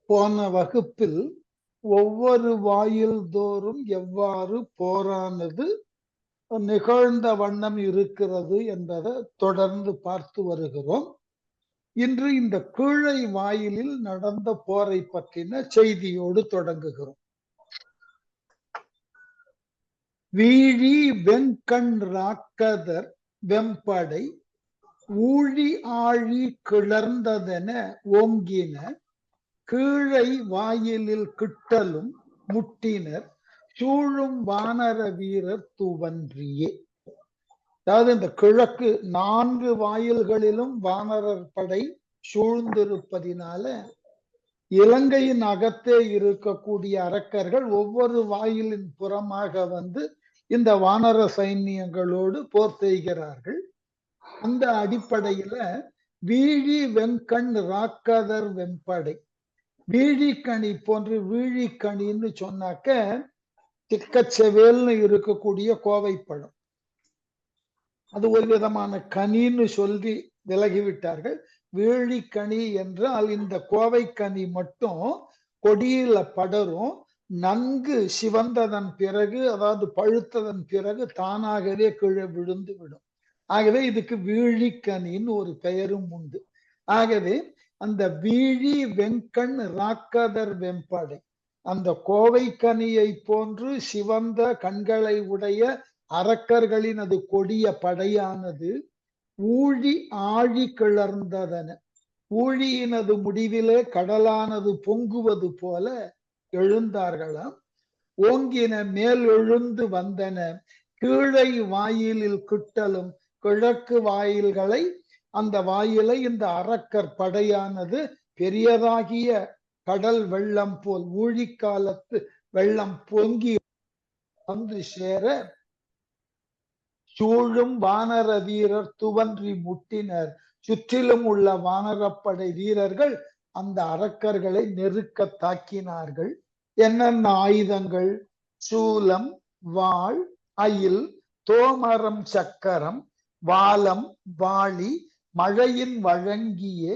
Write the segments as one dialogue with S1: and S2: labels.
S1: போன வகுப்பில் ஒவ்வொரு வாயில் தோறும் எவ்வாறு போரானது நிகழ்ந்த வண்ணம் இருக்கிறது என்பதை தொடர்ந்து பார்த்து வருகிறோம். இன்று இந்த கீழை வாயிலில் நடந்த போரை பற்றின செய்தியோடு தொடங்குகிறோம். வீழி வெண்கண் ராக்கதர் வெம்படை ஊழி ஆழி கிளர்ந்ததென ஓங்கின கீழை வாயிலில் கிட்டலும் முட்டினர் சூழும் வானர வீரர் துவன்றியே. அதாவது இந்த கிழக்கு 4 வாயில்களிலும் வானரர் படை சூழ்ந்திருப்பதினால இலங்கையின் அகத்தே இருக்கக்கூடிய அரக்கர்கள் ஒவ்வொரு வாயிலின் புறமாக வந்து இந்த வானர சைன்யங்களோடு போர் செய்கிறார்கள். அந்த அடிப்படையில வீழி வெண்கண் ராக்கதர் வெம்படை, வீழிக்கணி போன்று வீழிக்கணின்னு சொன்னாக்க திக்கச்செவேல்னு இருக்கக்கூடிய கோவைப்பழம், அது ஒரு விதமான கனின்னு சொல்லி விலகிவிட்டார்கள். வீழிக்கனி என்றால் இந்த கோவைக்கனி மட்டும் கொடியில படரும், நன்கு சிவந்ததன் பிறகு, அதாவது பழுத்ததன் பிறகு தானாகவே கீழே விழுந்து விடும். ஆகவே இதுக்கு வீழிக்கனின்னு ஒரு பெயரும் உண்டு. ஆகவே அந்த வீழி வெண்கண் ராக்கதர் வெம்படை, அந்த கோவைக்கனியை போன்று சிவந்த கண்களை உடைய அரக்கர்களின் அது கொடிய படையானது ஊழி ஆழி கிளர்ந்ததன, ஊழியினது முடிவிலே கடலானது பொங்குவது போல எழுந்தார்களாம். ஓங்கின மேல் எழுந்து வந்தன கீழை வாயிலில் கிட்டலும், கிழக்கு வாயில்களை, அந்த வாயிலை இந்த அரக்கர் படையானது பெரியதாகிய கடல் வெள்ளம் போல் ஊழிக்காலத்து வெள்ளம் பொங்கி வந்து சேர சூழும் வானர வீரர் துவன்றி முட்டினர், சுற்றிலும் உள்ள வானரப்படை வீரர்கள் அந்த அரக்கர்களை நெருக்க தாக்கினார்கள். என்னென்ன ஆயுதங்கள்? சூலம், வாள், அயில், தோமரம், சக்கரம், வாலம், வாளி, மழையின் வழங்கியே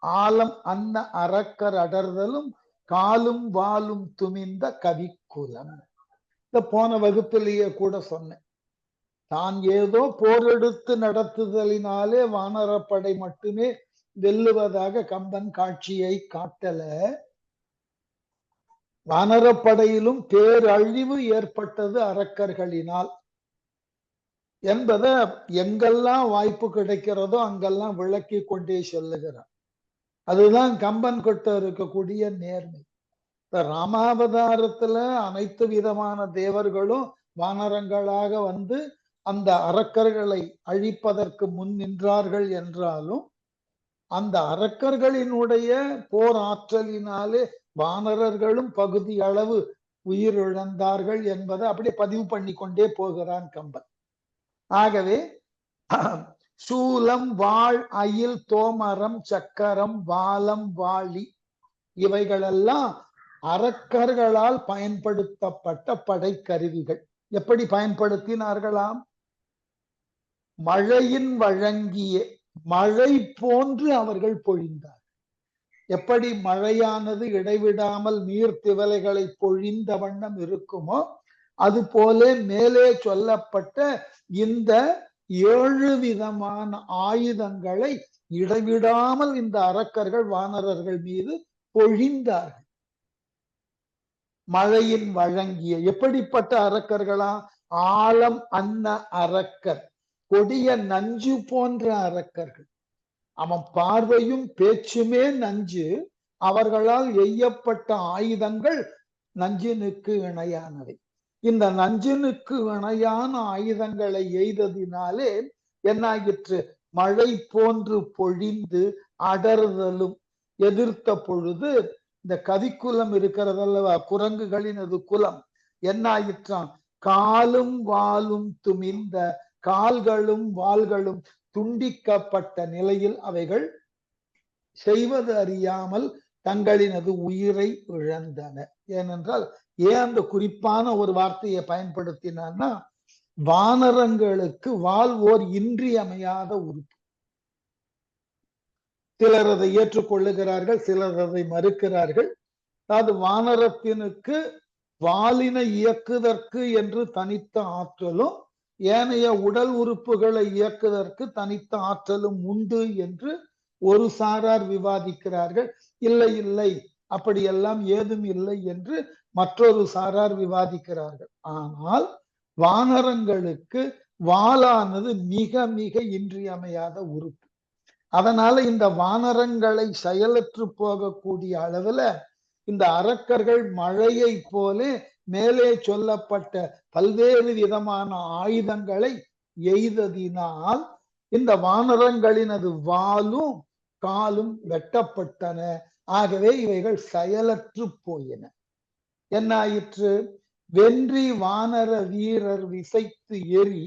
S1: ஆலம் அன்ன அரக்கர் அடர்தலும் காலும் வாலும் துமிந்த கவிக்குலம். இந்த போன வகுப்பிலேயே கூட சொன்னேன், தான் ஏதோ போர் எடுத்து நடத்துதலினாலே வானரப்படை மட்டுமே வெல்லுவதாக கம்பன் காட்சியை காட்டல. வானரப்படையிலும் பேரழிவு ஏற்பட்டது அரக்கர்களினால் என்பதை எங்கெல்லாம் வாய்ப்பு கிடைக்கிறதோ அங்கெல்லாம் விளக்கி கொண்டே சொல்லுகிறார். அதுதான் கம்பன் கிட்ட இருக்கக்கூடிய நேர்மை. ராமாவதாரத்துல அனைத்து விதமான தேவர்களும் வானரங்களாக வந்து அந்த அரக்கர்களை அழிப்பதற்கு முன் நின்றார்கள் என்றாலும் அந்த அரக்கர்களினுடைய போர் ஆற்றலினாலே வானரர்களும் பகுதி அளவு உயிரிழந்தார்கள் என்பதை அப்படியே பதிவு பண்ணி கொண்டே போகிறான் கம்பன். ஆகவே சூலம், வாள், அயில், தோமரம், சக்கரம், வாலம், வாளி இவைகளெல்லாம் அரக்கர்களால் பயன்படுத்தப்பட்ட படைக்கருவிகள். எப்படி பயன்படுத்தினார்களாம்? மழையின் வழங்கிய, மழை போன்று அவர்கள் பொழிந்தார். எப்படி மழையானது இடைவிடாமல் நீர்த்திவலைகளை பொழிந்த வண்ணம் இருக்குமோ அது போல மேலே சொல்லப்பட்ட இந்த 7 விதமான ஆயுதங்களை இடைவிடாமல் இந்த அரக்கர்கள் வானரர்கள் மீது பொழிந்தார்கள். மழையின் வழங்கிய, எப்படிப்பட்ட அரக்கர்களா? ஆலம் அன்ன அரக்கர், கொடிய நஞ்சு போன்ற அரக்கர்கள். அவன் பார்வையும் பேச்சுமே நஞ்சு, அவர்களால் எய்யப்பட்ட ஆயுதங்கள் நஞ்சினுக்கு இணையானவை. இந்த நஞ்சினுக்கு இணையான ஆயுதங்களை எய்ததினாலே என்னாயிற்று? மழை போன்று பொழிந்து அடர்தலும், எதிர்த்த பொழுது இந்த கவிக்குலம் இருக்கிறதல்லவா, குரங்குகளின் அது குலம், என்னாயிற்றான்? காலும் வாலும் துமிந்த, கால்களும் வாள்களும் துண்டிக்கப்பட்ட நிலையில் அவைகள் செய்வது அறியாமல் தங்களினது உயிரை இழந்தன. ஏனென்றால் ஏன் அந்த குறிப்பான ஒரு வார்த்தையை பயன்படுத்தினான்னா, வானரங்களுக்கு வாள் ஓர் இன்றியமையாத உறுப்பு. சிலர் அதை ஏற்றுக்கொள்ளுகிறார்கள், சிலர் அதை மறுக்கிறார்கள். அதாவது வானரத்தினுக்கு வாலினை இயக்குதற்கு என்று தனித்த ஆற்றலும் ஏனைய உடல் உறுப்புகளை இயக்குவதற்கு தனித்த ஆற்றலும் உண்டு என்று ஒரு சாரார் விவாதிக்கிறார்கள். இல்லை இல்லை, அப்படியெல்லாம் ஏதும் இல்லை என்று மற்றொரு சாரார் விவாதிக்கிறார்கள். ஆனால் வானரங்களுக்கு வாளானது மிக மிக இன்றியமையாத உறுப்பு. அதனால இந்த வானரங்களை செயலற்று போகக்கூடிய அளவுல இந்த அரக்கர்கள் மழையை போல மேலே சொல்லப்பட்ட பல்வேறு விதமான ஆயுதங்களை எய்ததினால் இந்த வானரங்களினது வாலும் காலும் வெட்டப்பட்டன. ஆகவே இவைகள் செயலற்று போயின. என்ன ஆயிற்று? வென்றி வானர வீரர் விசைத்து எரி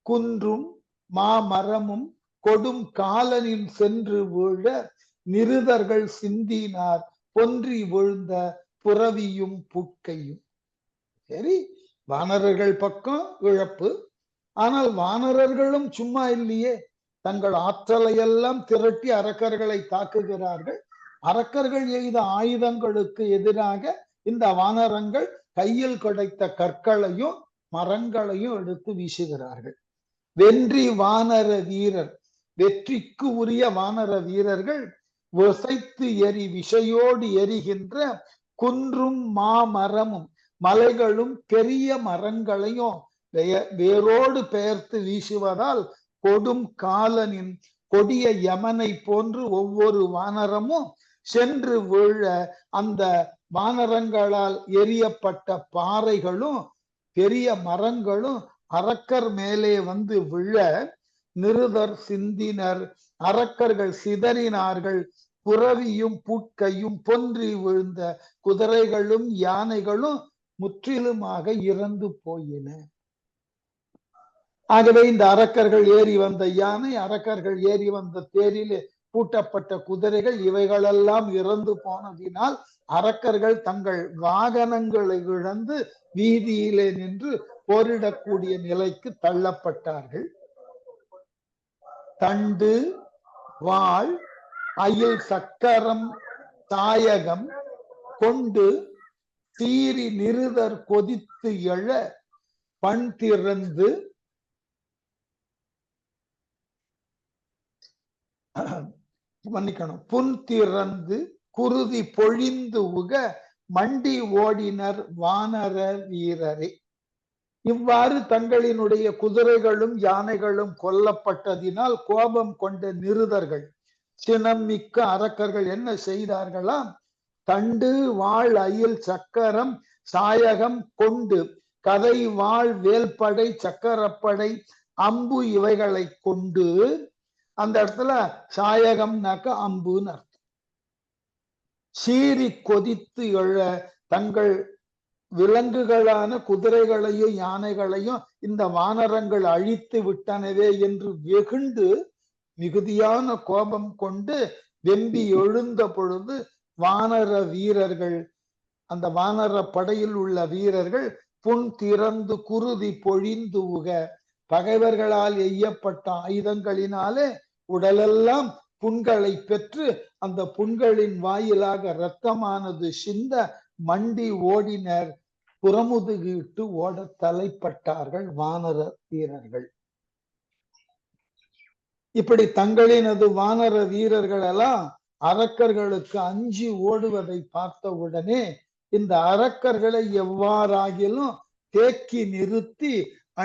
S1: குன்றும் மாமரமும் கொடும் காலனில் சென்று வீழ நிருதர்கள் சிந்தினார் பொன்றி விழுந்த புறவியும் புட்கையும். சரி, வானரர்கள் பக்கம் இழப்பு. ஆனால் வானரர்களும் சும்மா இல்லையே, தங்கள் ஆற்றலை எல்லாம் திரட்டி அரக்கர்களை தாக்குகிறார்கள். அரக்கர்கள் எய்த ஆயுதங்களுக்கு எதிராக இந்த வானரங்கள் கையில் கிடைத்த கற்களையும் மரங்களையும் எடுத்து வீசுகிறார்கள். வென்றி வானர வீரர், வெற்றிக்கு உரிய வானர வீரர்கள் விசைத்து எரி விஷயோடு எரிகின்ற குன்றும் மாமரமும் மலைகளும் பெரிய மரங்களையும் வேரோடு பெயர்த்து வீசுவதால் கொடும் காலனின் கொடிய யமனை போன்று ஒவ்வொரு வானரமும் சென்று வீழ அந்த வானரங்களால் எரியப்பட்ட பாறைகளும் பெரிய மரங்களும் அரக்கர் மேலே வந்து விழ நிருதர் சிந்தினர், அரக்கர்கள் சிதறினார்கள். புறவியும் புட்கையும் பொன்றி விழுந்த குதிரைகளும் யானைகளும் முற்றிலுமாக இறந்து போயின. ஆகவே இந்த அரக்கர்கள் ஏறி வந்த யானை, அரக்கர்கள் ஏறி வந்த தேரிலே பூட்டப்பட்ட குதிரைகள் இவைகளெல்லாம் இறந்து போனதினால் அரக்கர்கள் தங்கள் வாகனங்களை இழந்து வீதியிலே நின்று போரிடக்கூடிய நிலைக்கு தள்ளப்பட்டார்கள். தண்டு வாள் அயில் சக்கரம் தாயகம் கொண்டு தீரி நிருதர் கொதித்து எழ பண் திறந்து மன்னிக்கணும் புன் திறந்து குருதி பொழிந்து உக மண்டி ஓடினர் வானர வீரரே. இவ்வாறு தங்களினுடைய குதிரைகளும் யானைகளும் கொல்லப்பட்டதினால் கோபம் கொண்ட நிருதர்கள், சினம் மிக்க அரக்கர்கள் என்ன செய்தார்களாம்? தண்டு வாழ் அயில் சக்கரம் சாயகம் கொண்டு, கதை வாழ் வேல்படை சக்கரப்படை அம்பு இவைகளை கொண்டு, அந்த இடத்துல சாயகம்னாக்க அம்புன்னு அர்த்தம், சீறி கொதித்து எழ தங்கள் விலங்குகளான குதிரைகளையும் யானைகளையும் இந்த வானரங்கள் அழித்து விட்டனவே என்று வெகுண்டு மிகுதியான கோபம் கொண்டு வெம்பி எழுந்த பொழுது வானர வீரர்கள், அந்த வானர படையில் உள்ள வீரர்கள் புன் திறந்து குருதி பொழிந்து உக, பகைவர்களால் எய்யப்பட்ட ஆயுதங்களினாலே உடலெல்லாம் புண்களை பெற்று அந்த புண்களின் வாயிலாக இரத்தமானது சிந்த மண்டி ஓடினர், புறமுதுகிட்டு ஓட தலைப்பட்டார்கள் வானர வீரர்கள். இப்படி தங்களினது வானர வீரர்கள் எல்லாம் அரக்கர்களுக்கு அஞ்சி ஓடுவதை பார்த்தவுடனே இந்த அரக்கர்களை எவ்வாறாகிலும் தேக்கி நிறுத்தி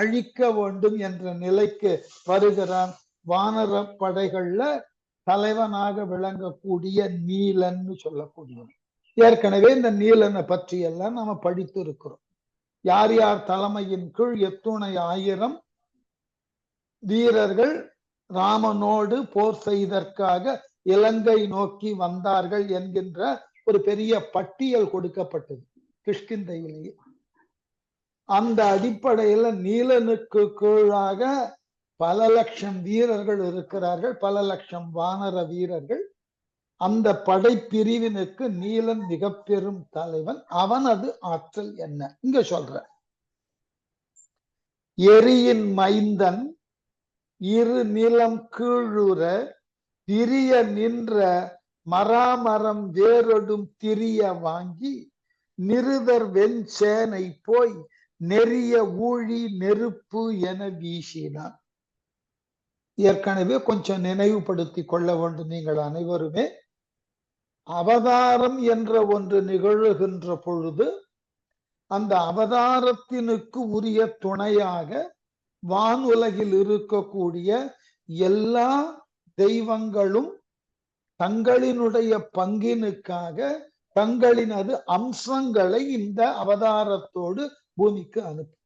S1: அழிக்க வேண்டும் என்ற நிலைக்கு வருகிறான் வானர படைகள்ல தலைவனாக விளங்கக்கூடிய நீலன்னு சொல்லக்கூடியவன். ஏற்கனவே இந்த நீலனை பற்றி எல்லாம் நாம படித்து இருக்கிறோம். யார் யார் தலைமையின் கீழ் எத்துணை ஆயிரம் வீரர்கள் ராமனோடு போர் செய்தற்காக இலங்கை நோக்கி வந்தார்கள் என்கின்ற ஒரு பெரிய பட்டியல் கொடுக்கப்பட்டது கிஷ்கிந்தையிலேயே. அந்த அடிப்படையில நீலனுக்கு கீழாக பல லட்சம் வீரர்கள் இருக்கிறார்கள், பல லட்சம் வானர வீரர்கள். அந்த படைப்பிரிவினுக்கு நீலன் மிக பெரும் தலைவன். அவனது ஆற்றல் என்ன இங்க சொல்ற. எரியின் மைந்தன் இரு நிலம் கீழுற விரிய நின்ற மராமரம் வேரொடும் திரிய வாங்கி நிருதர் வெஞ்சேனை போய் நெறிய ஊழி நெருப்பு என வீசினான். ஏற்கனவே கொஞ்சம் நினைவுபடுத்தி கொள்ள வேண்டும். நீங்கள் அனைவருமே அவதாரம் என்ற ஒன்று நிகழுகின்ற பொழுது அந்த அவதாரத்தினுக்கு உரிய துணையாக வானுலகில் இருக்கக்கூடிய எல்லா தெய்வங்களும் தங்களினுடைய பங்கினுக்காக தங்களினது அம்சங்களை இந்த அவதாரத்தோடு பூமிக்கு அனுப்பும்.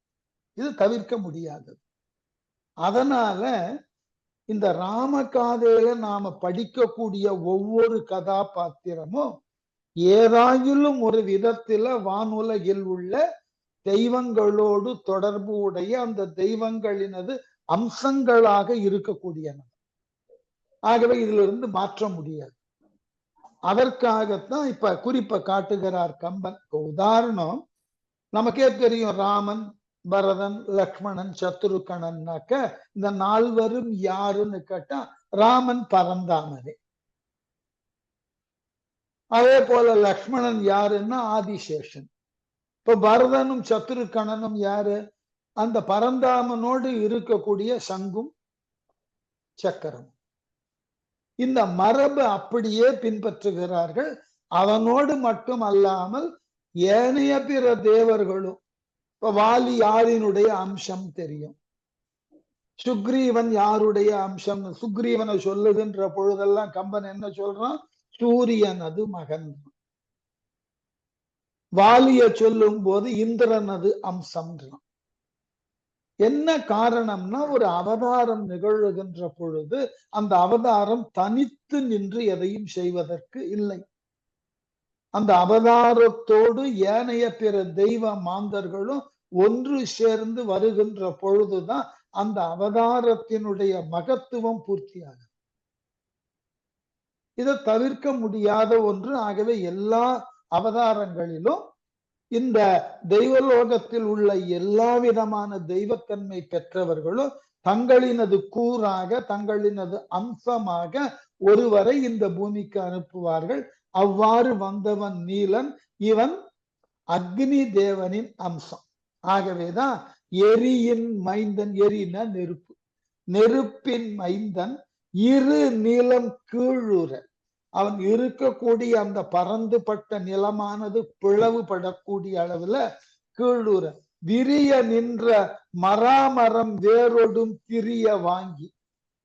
S1: இது தவிர்க்க முடியாதது. அதனால இந்த ராமகாதையில நாம படிக்கக்கூடிய ஒவ்வொரு கதாபாத்திரமும் ஏதாயிலும் ஒரு விதத்துல வானுலகில் உள்ள தெய்வங்களோடு தொடர்பு உடைய அந்த தெய்வங்களினது அம்சங்களாக இருக்கக்கூடியன. ஆகவே இதுல இருந்து மாற்ற முடியாது. அதற்காகத்தான் இப்ப குறிப்பை காட்டுகிறார் கம்பன். உதாரணம் நமக்கே தெரியும், ராமன், பரதன், லக்ஷ்மணன், சத்ருகணன்னாக்க இந்த நால்வரும் யாருன்னு கேட்டா ராமன் பரந்தாமனே. அதே போல லக்ஷ்மணன் யாருன்னா ஆதிசேஷன். இப்ப பரதனும் சத்ருகணனும் யாரு? அந்த பரந்தாமனோடு இருக்கக்கூடிய சங்கும் சக்கரம். இந்த மரபு அப்படியே பின்பற்றுகிறார்கள். அவனோடு மட்டும் அல்லாமல் ஏனைய பிற தேவர்களும். இப்ப வாலி யாரினுடைய அம்சம் தெரியும். சுக்ரீவன் யாருடைய அம்சம்? சுக்ரீவனை சொல்லுகின்ற பொழுதெல்லாம் கம்பன் என்ன சொல்றான்? சூரியனது மகன். வாலிய சொல்லும் போது இந்திரனது அம்சம். என்ன காரணம்னா, ஒரு அவதாரம் நிகழுகின்ற பொழுது அந்த அவதாரம் தனித்து நின்று எதையும் செய்வதற்கு இல்லை. அந்த அவதாரத்தோடு ஏனைய பிற தெய்வ மாந்தர்களும் ஒன்று சேர்ந்து வருகின்ற பொழுதுதான் அந்த அவதாரத்தினுடைய மகத்துவம் பூர்த்தியாகும். இதை தவிர்க்க முடியாத ஒன்று. ஆகவே எல்லா அவதாரங்களிலும் இந்த தெய்வலோகத்தில் உள்ள எல்லா விதமான தெய்வத்தன்மை பெற்றவர்களும் தங்களினது கூறாக தங்களினது அம்சமாக ஒருவரை இந்த பூமிக்கு அனுப்புவார்கள். அவ்வாறு வந்தவன் நீலன். இவன் அக்னி தேவனின் அம்சம். ஆகவேதான் எரியின் மைந்தன். எரின நெருப்பு. நெருப்பின் மைந்தன் இரு நிலம் கீழுற. அவன் இருக்கக்கூடிய அந்த பறந்துபட்ட நிலமானது பிளவுபடக்கூடிய அளவுல கீழுற விரிய நின்ற மராமரம் வேரொடும் திரிய வாங்கி,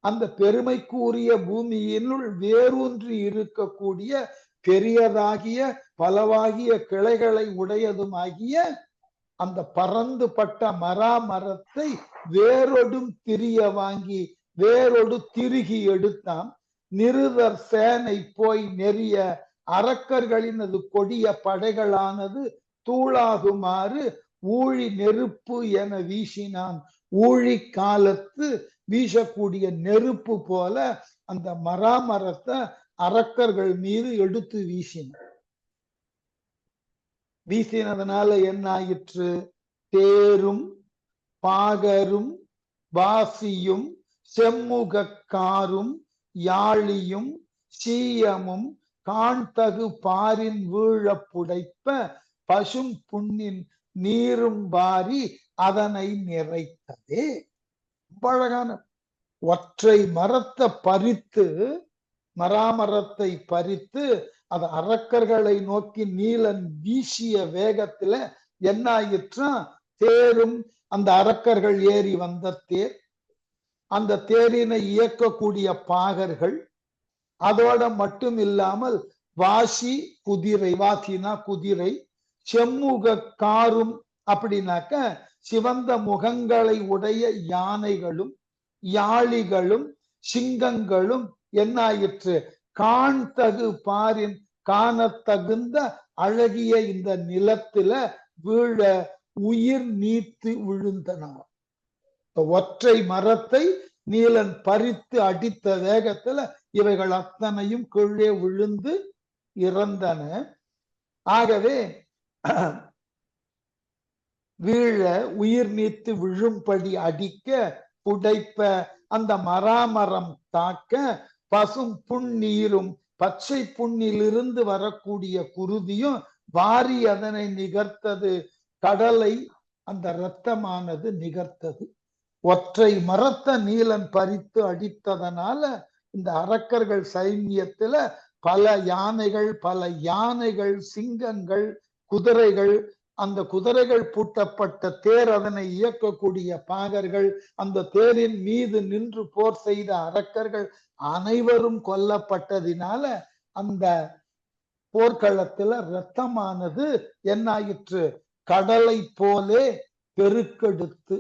S1: அந்த பெருமைக்குரிய பூமியினுள் வேரூன்றி இருக்கக்கூடிய பெரியதாகிய பலவாகிய கிளைகளை உடையதுமாகிய அந்த பறந்துபட்ட மராமரத்தை வேரொடும் திரிய வாங்கி வேரோடு திருகி எடுத்தான். நிருதர் சேனை போய் நெறிய அரக்கர்களினது கொடிய படைகளானது தூளாகுமாறு ஊழி நெருப்பு என வீசினான். ஊழி காலத்து வீசக்கூடிய நெருப்பு போல அந்த மராமரத்தை அரக்கர்கள் மீது எடுத்து வீசினான். வீசினதுனால என்ன ஆயிற்று? தேரும் பாகரும் வாசியும் செம்முகக்காரும் யாழியும் சீயமும் காண்தகு பாரின் வீழ புடைப்ப பசும் புண்ணின் நீரும் பாரி அதனை நிறைத்ததே. அழகான ஒற்றை மரத்தை பறித்து, மராமரத்தை பறித்து அது அரக்கர்களை நோக்கி நீலன் வீசிய வேகத்துல என்ன ஆயிற்றா? தேரும், அந்த அரக்கர்கள் ஏறி வந்த தேர், அந்த தேரினை இயக்கக்கூடிய பாகர்கள், அதோட மட்டும் இல்லாமல் வாசி குதிரை, வாசினா குதிரை, செம்முக காரும் அப்படின்னாக்க சிவந்த முகங்களை உடைய யானைகளும் யாளிகளும் சிங்கங்களும் என்ன ஆயிற்று? காண்தகு பாரின், காணத்தகுந்த அழகிய இந்த நிலத்தில வீழ உயிர் நீத்து விழுந்தன. ஒற்றை மரத்தை நீலன் பறித்து அடித்த வேகத்துல இவைகள் அத்தனையும் கீழே விழுந்து இறந்தன. ஆகவே வீழ உயிர் நீத்து விழும்படி அடிக்க புடைப்ப அந்த மராமரம் தாக்க பசும் புண்ணீரும் பச்சை புண்ணிலிருந்து வரக்கூடிய குருதியும் வாரி அதனை நிகர்த்தது. கடலை அந்த இரத்தமானது நிகர்த்தது. ஒற்றை மரத்த நீலன் பறித்து அடித்ததனால இந்த அரக்கர்கள் சைன்யத்துல பல யானைகள், சிங்கங்கள், குதிரைகள், அந்த குதிரைகள் பூட்டப்பட்ட தேர், அதனை இயக்கக்கூடிய பாகர்கள், அந்த தேரின் மீது நின்று போர் செய்த அரக்கர்கள் அனைவரும் கொல்லப்பட்டதினால அந்த போர்க்களத்துல இரத்தமானது என்னாயிற்று? கடலை போலே பெருக்கெடுத்து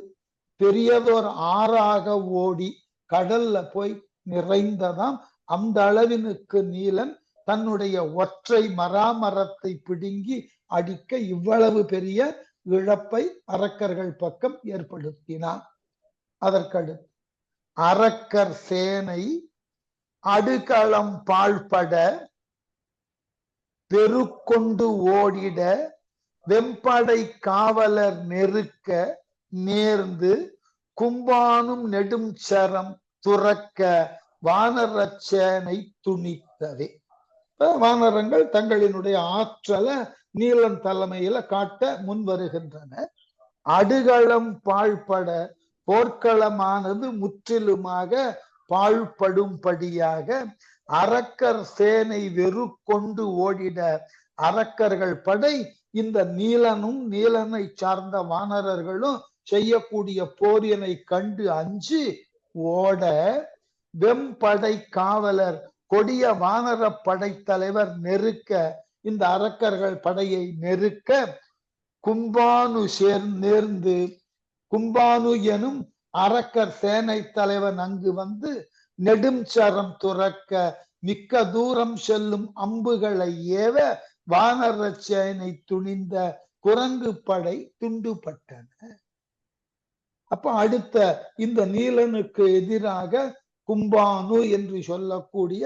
S1: பெரியதோர் ஆறாக ஓடி கடல்ல போய் நிறைந்ததாம். அந்த அளவினுக்கு நீலன் தன்னுடைய ஒற்றை மராமரத்தை பிடுங்கி அடிக்க இவ்வளவு பெரிய இழப்பை அரக்கர்கள் பக்கம் ஏற்படுத்தினான். அதற்கடுத்து அரக்கர் சேனை அடுகளம் பாழ்பட பெருக்கொண்டு ஓடிட வெம்படை காவலர் நெருக்க நேர்ந்து கும்பானும் நெடும் சரம் துறக்க வானரச்சேனை துணித்ததே. வானரங்கள் தங்களினுடைய ஆற்றலை நீலன் தலைமையில காட்ட முன் வருகின்றன. அடுகளம் பாழ்பட, போர்க்களமானது முற்றிலுமாக பாழ்படும்படியாக அரக்கர் சேனை வெறுக்கொண்டு ஓடிட, அரக்கர்கள் படை இந்த நீலனும் நீலனை சார்ந்த வானரர்களும் செய்யக்கூடிய போரினை கண்டு அஞ்சு ஓட, வெம்படை காவலர் கொடிய வானர படைத்தலைவர் நெருக்க, இந்த அரக்கர்கள் படையை நெருக்க கும்பானு நேர்ந்து, கும்பானு எனும் அரக்கர் சேனை தலைவன் அங்கு வந்து நெடும் சரம் துறக்க மிக்க தூரம் செல்லும் அம்புகளை ஏவ வானர சேனை துணிந்த குரங்கு படை துண்டுபட்டன. அப்ப அடுத்த இந்த நீலனுக்கு எதிராக கும்பானு என்று சொல்லக்கூடிய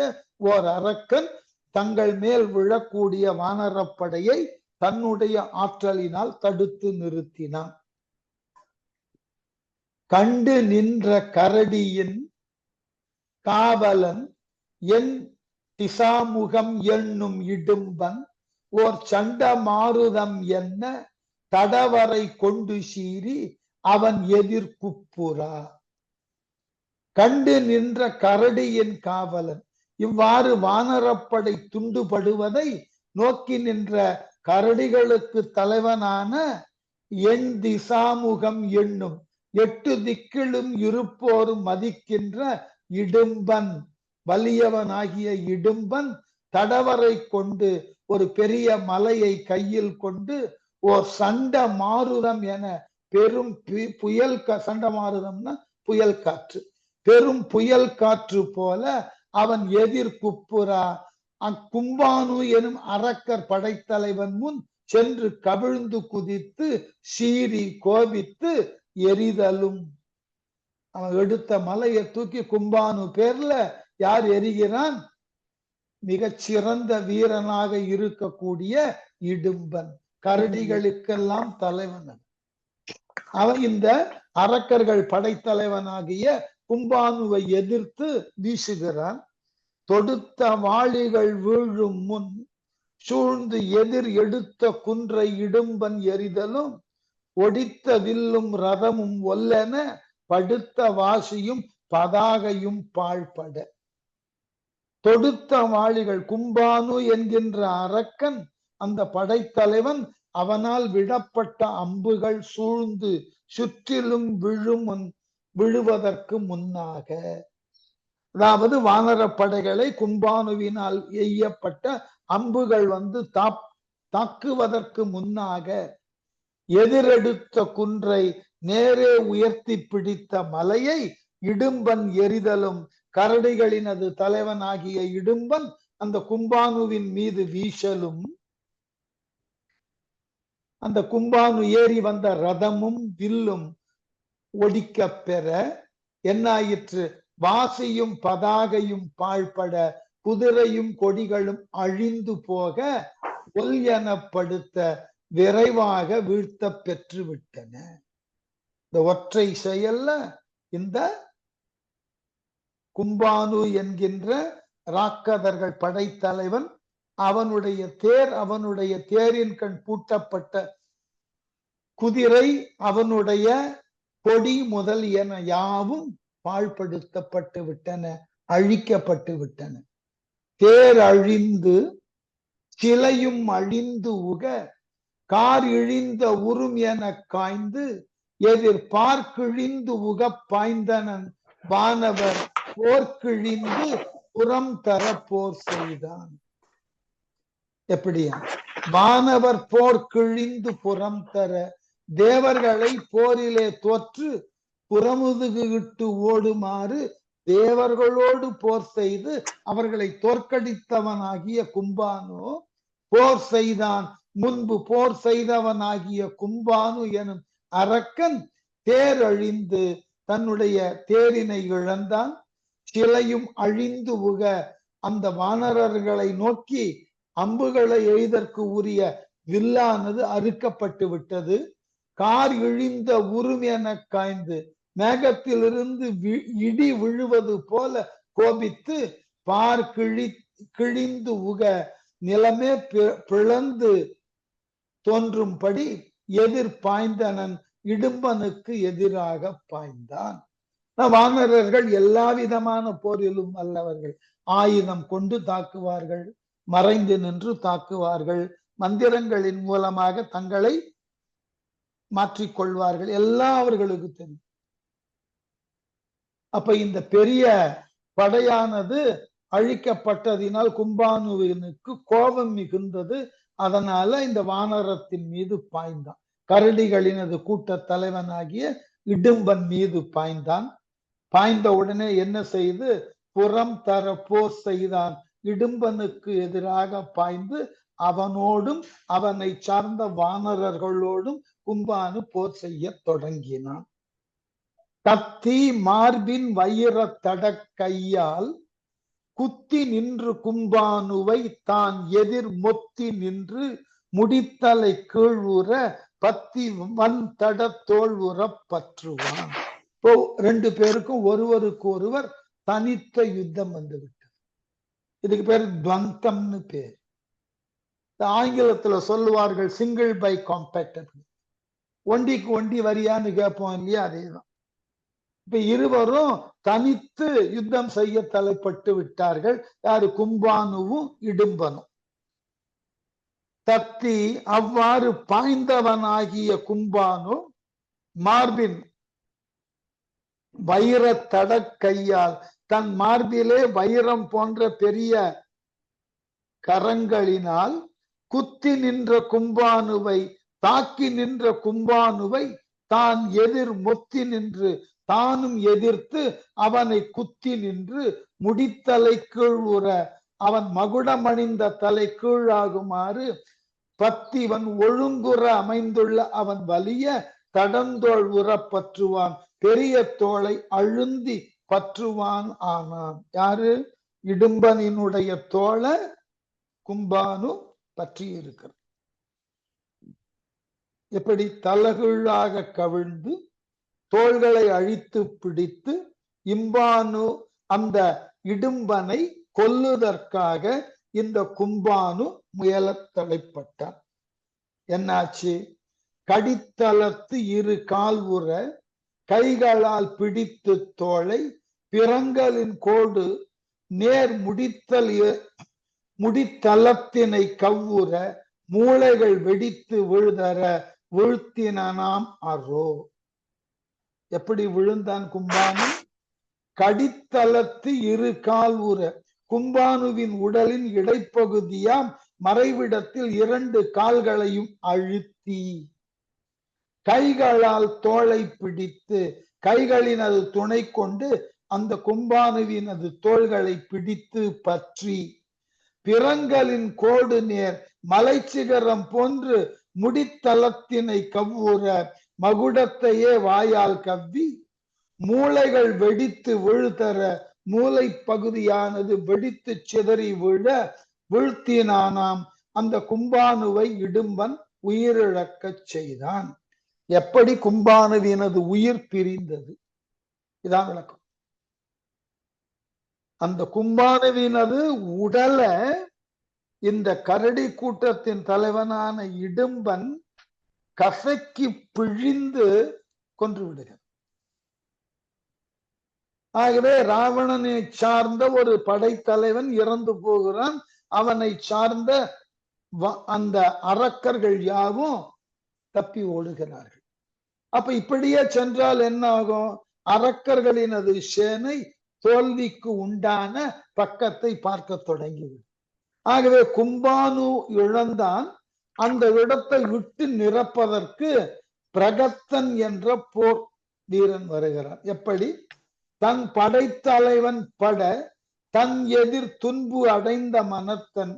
S1: ஓர் அரக்கன் தங்கள் மேல் விழக்கூடிய வானரப்படையை தன்னுடைய ஆற்றலினால் தடுத்து நிறுத்தினான். கண்டு நின்ற கரடியின் காவலன் என் திசாமுகம் என்னும் இடும்பன் ஓர் சண்ட மாருதம் என்ன தடவரை கொண்டு சீறி அவன் எதிர்குப்புறா. கண்டு நின்ற கரடியின் காவலன், இவ்வாறு வானரப்படை துண்டுபடுவதை நோக்கி நின்ற கரடிகளுக்கு தலைவனான என் திசாமுகம் என்னும் 8 திக்கிலும் இருப்போரும் மதிக்கின்ற இடும்பன், வலியவனாகிய இடும்பன் தடவரை கொண்டு ஒரு பெரிய மலையை கையில் கொண்டு ஓர் சண்ட மாருதம் என பெரும் புயல், சண்ட மாருதம்னா புயல் காற்று, பெரும் புயல் காற்று போல அவன் எதிர்குப்புறா அக்கும்பானு எனும் அரக்கர் படைத்தலைவன் முன் சென்று கவிழ்ந்து குதித்து சீறி கோபித்து எரிதலும். அவன் எடுத்த மலையை தூக்கி கும்பானு பேர்ல யார் எரிகிறான்? மிகச் சிறந்த வீரனாக இருக்கக்கூடிய இடும்பன், கரடிகளுக்கெல்லாம் தலைவன். அவன் இந்த அரக்கர்கள் படைத்தலைவனாகிய கும்பானுவை எதிர்த்து வீசுகிறான். தொடுத்த வாளிகள் வீழும் முன் சூழ்ந்து எதிர் எடுத்த குன்றை இடும்பன் எரிதலும் ஒடித்த வில்லும் ரதமும் ஒல்லென படுத்த வாசியும் பதாகையும் பாழ்பட. தொடுத்த வாளிகள், கும்பானு என்கின்ற அரக்கன் அந்த படைத்தலைவன், அவனால் விடப்பட்ட அம்புகள் சூழ்ந்து சுற்றிலும் விழுவதற்கு முன்னாக, அதாவது வானர படைகளை கும்பானுவினால் எய்யப்பட்ட அம்புகள் வந்து தாக்குவதற்கு முன்னாக எதிரெடுத்த குன்றை நேரே உயர்த்தி பிடித்த மலையை இடும்பன் எரிதலும், கரடிகளினது தலைவனாகிய இடும்பன் அந்த கும்பானுவின் மீது வீசலும், அந்த கும்பானு ஏறி வந்த ரதமும் வில்லும் ஒடிக்க பெற என்னாயிற்று? வாசியும் பதாகையும் பாழ்பட, குதிரையும் கொடிகளும் அழிந்து போக ஒல் எனப்படுத்த விரைவாக வீழ்த்த பெற்று விட்டன. இந்த ஒற்றை செயல்ல இந்த கும்பானு என்கின்ற ராக்கதர்கள் படைத்தலைவன், அவனுடைய தேர், அவனுடைய தேரின் கண் பூட்டப்பட்ட குதிரை, அவனுடைய கொடி முதல் என யாவும் பாழ்படுத்தப்பட்டு விட்டன, அழிக்கப்பட்டு விட்டன. தேர் அழிந்து சிலையும் அழிந்து உக கார் இழிந்த உரும் என காய்ந்து எதிர் பார்க்கிழிந்து உக பாய்ந்தனன் வானவர் போர்க்கிழிந்து புறம் தர போர் செய்தான். எப்படியா? வானவர் போர்க்கிழிந்து புறம் தர, தேவர்களை போரிலே தோற்று புறமுதுகிட்டு ஓடுமாறு தேவர்களோடு போர் செய்து அவர்களை தோற்கடித்தவனாகிய கும்பானு போர் செய்தான். முன்பு போர் செய்தவனாகிய கும்பானு எனும் அரக்கன் தேர் அழிந்து தன்னுடைய தேரினை இழந்தான். சிலையும் அழிந்து உக, அந்த வானரர்களை நோக்கி அம்புகளை எய்தற்கு உரிய வில்லானது அறுக்கப்பட்டு விட்டது. கார் இழிந்த உரும் என காய்ந்து, மேகத்திலிருந்து இடி விழுவது போல கோபித்து பார் கிழிந்து உக, நிலமே பிளந்து தோன்றும்படி எதிர் பாய்ந்தனன் இடும்பனுக்கு எதிராக பாய்ந்தான். வானரர்கள் எல்லா விதமான போரிலும் வல்லவர்கள். ஆயுதம் கொண்டு தாக்குவார்கள், மறைந்து நின்று தாக்குவார்கள், மந்திரங்களின் மூலமாக தங்களை மாற்றிக்கொள்வார்கள், எல்லாம் அவர்களுக்கு தெரியும். அப்ப இந்த பெரிய படையானது அழிக்கப்பட்டதினால் கும்பானுவினுக்கு கோபம் மிகுந்தது. அதனால இந்த வானரத்தின் மீது பாய்ந்தான். கரடிகளினது கூட்ட தலைவனாகிய இடும்பன் மீது பாய்ந்தான். பாய்ந்த உடனே என்ன செய்து புறம் தர போர் செய்தான். இடும்பனுக்கு எதிராக பாய்ந்து அவனோடும் அவனை சார்ந்த வானரர்களோடும் கும்பானு போர் செய்ய தொடங்கினான். கத்தி மார்பின் வைர தடக்கையால் குத்தி நின்று கும்பானுவை தான் எதிர் மொத்தி நின்று முடித்தலை கீழ்வுற பத்தி வன் தட தோல்வுற பற்றுவான். இப்போ ரெண்டு பேருக்கும் ஒருவருக்கு ஒருவர் தனித்த யுத்தம் வந்துவிட்டது. இதுக்கு பேர் துவந்தம்னு பேர். ஆங்கிலத்துல சொல்லுவார்கள் சிங்கிள் பை காம்பேக்ட். ஒண்டிக்கு ஒண்டி வரியான்னு கேட்போம் இல்லையா, அதேதான். இப்ப இருவரும் தனித்து யுத்தம் செய்ய தலைப்பட்டு விட்டார்கள். யாரு? கும்பானுவும் இடும்பனும். தத்தி அவ்வாறு பாய்ந்தவனாகிய கும்பானு மார்பின் வைர தடக்கையால், தன் மார்பிலே வைரம் போன்ற பெரிய கரங்களினால் குத்தி நின்ற கும்பானுவை, தாக்கி நின்ற கும்பானுவை தான் எதிர் மொத்தி நின்று தானும் எதிர்த்து அவனை குத்தி நின்று முடித்தலை கீழ்வுற, அவன் மகுடமணிந்த தலை கீழாகுமாறு பத்திவன் ஒழுங்குற அமைந்துள்ள அவன் வலிய தடந்தோள் உற பற்றுவான், பெரிய தோளை அழுந்தி பற்றுவான் ஆனான். யாரு? இடும்பனினுடைய தோளை கும்பானு பற்றி இருக்கிறார். எப்படி? தலகீழாக கவிழ்ந்து தோள்களை அழித்து பிடித்து இம்பானு அந்த இடும்பனை கொல்லுதற்காக இந்த கும்பானு முயல தலைப்பட்டான். என்னாச்சு? கடித்தளத்து இரு கால் உற கைகளால் பிடித்து தோளை பிறங்கலின் கோடு நேர் முடித்தளத்தினை கவ்வுற மூளைகள் வெடித்து விழுதர வீழ்த்தினாம் அரோ. எப்படி விழுந்தான் கும்பானு? கடித்தளத்து இரு கால் உற, கும்பானுவின் உடலின் இடைப்பகுதியாம் மறைவிடத்தில் இரண்டு கால்களையும் அழுத்தி கைகளால் தோளை பிடித்து, கைகளினது துணை கொண்டு அந்த கும்பானுவினது தோள்களை பிடித்து பற்றி பிறங்கலின் கோடு நேர் மலைச்சிகரம் போன்று முடித்தளத்தினை கவ்வுற மகுடத்தையே வாயால் கவ்வி மூளைகள் வெடித்து விழுதர மூளை பகுதியானது வெடித்து சிதறி விழ வீழ்த்தினானாம் அந்த கும்பானுவை இடும்பன் உயிரிழக்க செய்தான். எப்படி கும்பானுவினது உயிர் பிரிந்தது? இதான் விளக்கம். அந்த கும்பானுவினது உடலை இந்த கரடி கூட்டத்தின் தலைவனான இடும்பன் கசக்கி பிழிந்து கொன்று விடுகிறார். ஆகவே ராவணனை சார்ந்த ஒரு படைத்தலைவன் இறந்து போகிறான். அவனை சார்ந்த அந்த அரக்கர்கள் யாவும் தப்பி ஓடுகிறார்கள். அப்ப இப்படியே சென்றால் என்ன ஆகும்? அரக்கர்களினது சேனை தோல்விக்கு உண்டான பக்கத்தை பார்க்க தொடங்கிவிடும். ஆகவே கும்பானு இழந்தான். அந்த இடத்தை விட்டு நிரப்பதற்கு பிரகத்தன் என்ற போர் வீரன் வருகிறான். எப்படி? தன் படைத்தலைவன் பட தன் எதிர் துன்பு அடைந்த மனத்தன்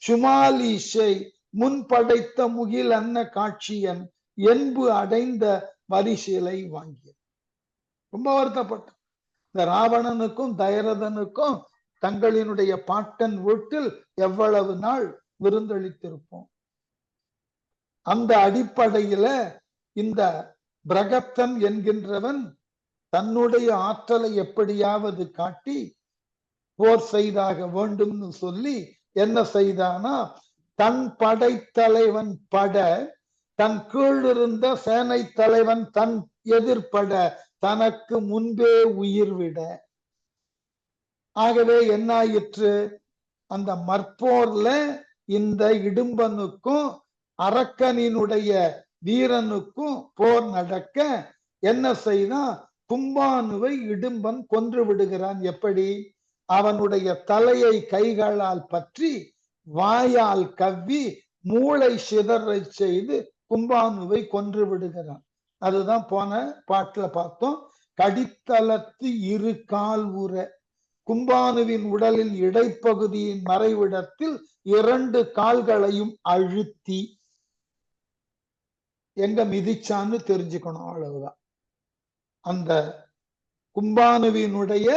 S1: சுமாலிஷை முன் படைத்த முகில் அன்ன காட்சியன் என்பு அடைந்த வரிசிலை வாங்கிய. ரொம்ப வருத்தப்பட்ட இந்த ராவணனுக்கும் தயரதனுக்கும் தங்களினுடைய பாட்டன் வீட்டில் எவ்வளவு நாள் விருந்தளித்திருப்போம். அந்த அடிப்படையில இந்த பிரகத்தன் என்கின்றவன் தன்னுடைய ஆற்றலை எப்படியாவது காட்டி போர் செய்தாக வேண்டும்னு சொல்லி என்ன செய்தானா, தன் படைத்தலைவன் பட தன் கீழ் இருந்த சேனை தலைவன் தன் எதிர்பட தனக்கு முன்பே உயிர் விட. ஆகவே என்னாயிற்று? அந்த மற்போர்ல இந்த இடும்பனுக்கும் அரக்கனினுடைய வீரனுக்கும் போர் நடக்க என்ன செய்தான்? கும்பானுவை இடும்பன் கொன்று விடுகிறான். எப்படி? அவனுடைய தலையை கைகளால் பற்றி வாயால் கவ்வி மூளை சிதறை செய்து கும்பானுவை கொன்று விடுகிறான். அதுதான் போன பாட்டுல பார்த்தோம். கடித்தளத்து இரு கால் உற கும்பானுவின் உடலில் இடைப்பகுதியின் மறைவிடத்தில் 2 கால்களையும் அழுத்தி எங்க மிதிச்சான்னு தெரிஞ்சுக்கணும். அவ்வளவுதான். அந்த கும்பானுவினுடைய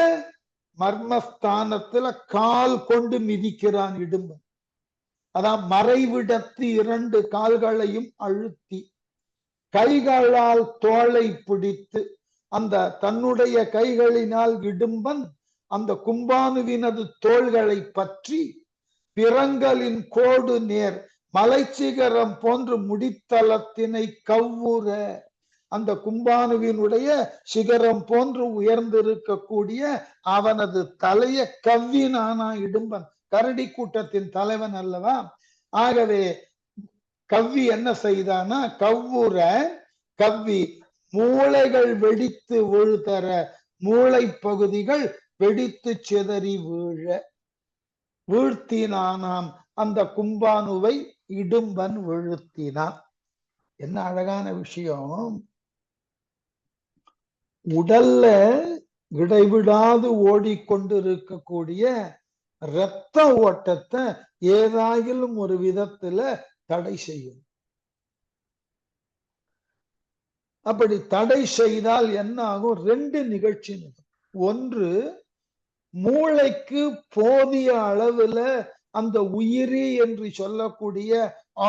S1: மர்மஸ்தானத்துல கால் கொண்டு மிதிக்கிறான் இடும்பன். அதான் மறைவிடத்து 2 கால்களையும் அழுத்தி கைகளால் தோளை பிடித்து அந்த தன்னுடைய கைகளினால் இடும்பன் அந்த கும்பானுவினது தோள்களை பற்றி பிறங்களின் கோடு நேர் மலைச்சிகரம் போன்று முடித்தளத்தினை கவ்வுற அந்த கும்பானுவினுடைய சிகரம் போன்று உயர்ந்திருக்கக்கூடிய அவனது தலையை கவ்வினானா இடும்பன். கரடி கூட்டத்தின் தலைவன் அல்லவா? ஆகவே கவ்வி என்ன செய்தானா, கவ்வுற கவ்வி மூளைகள் வெடித்து விழுதர மூளை பகுதிகள் வெடித்து சிதறி வீழ வீழ்த்தினானாம். அந்த கும்பானுவை இடும்பன் வீழ்த்தினான். என்ன அழகான விஷயம்! உடல்ல இடைவிடாது ஓடிக்கொண்டிருக்கக்கூடிய இரத்த ஓட்டத்தை ஏதாயிலும் ஒரு விதத்துல தடை செய்யும். அப்படி தடை செய்தால் என்ன ஆகும்? 2 நிகழ்ச்சி. ஒன்று, மூளைக்கு போதிய அளவுல அந்த உயிரி என்று சொல்லக்கூடிய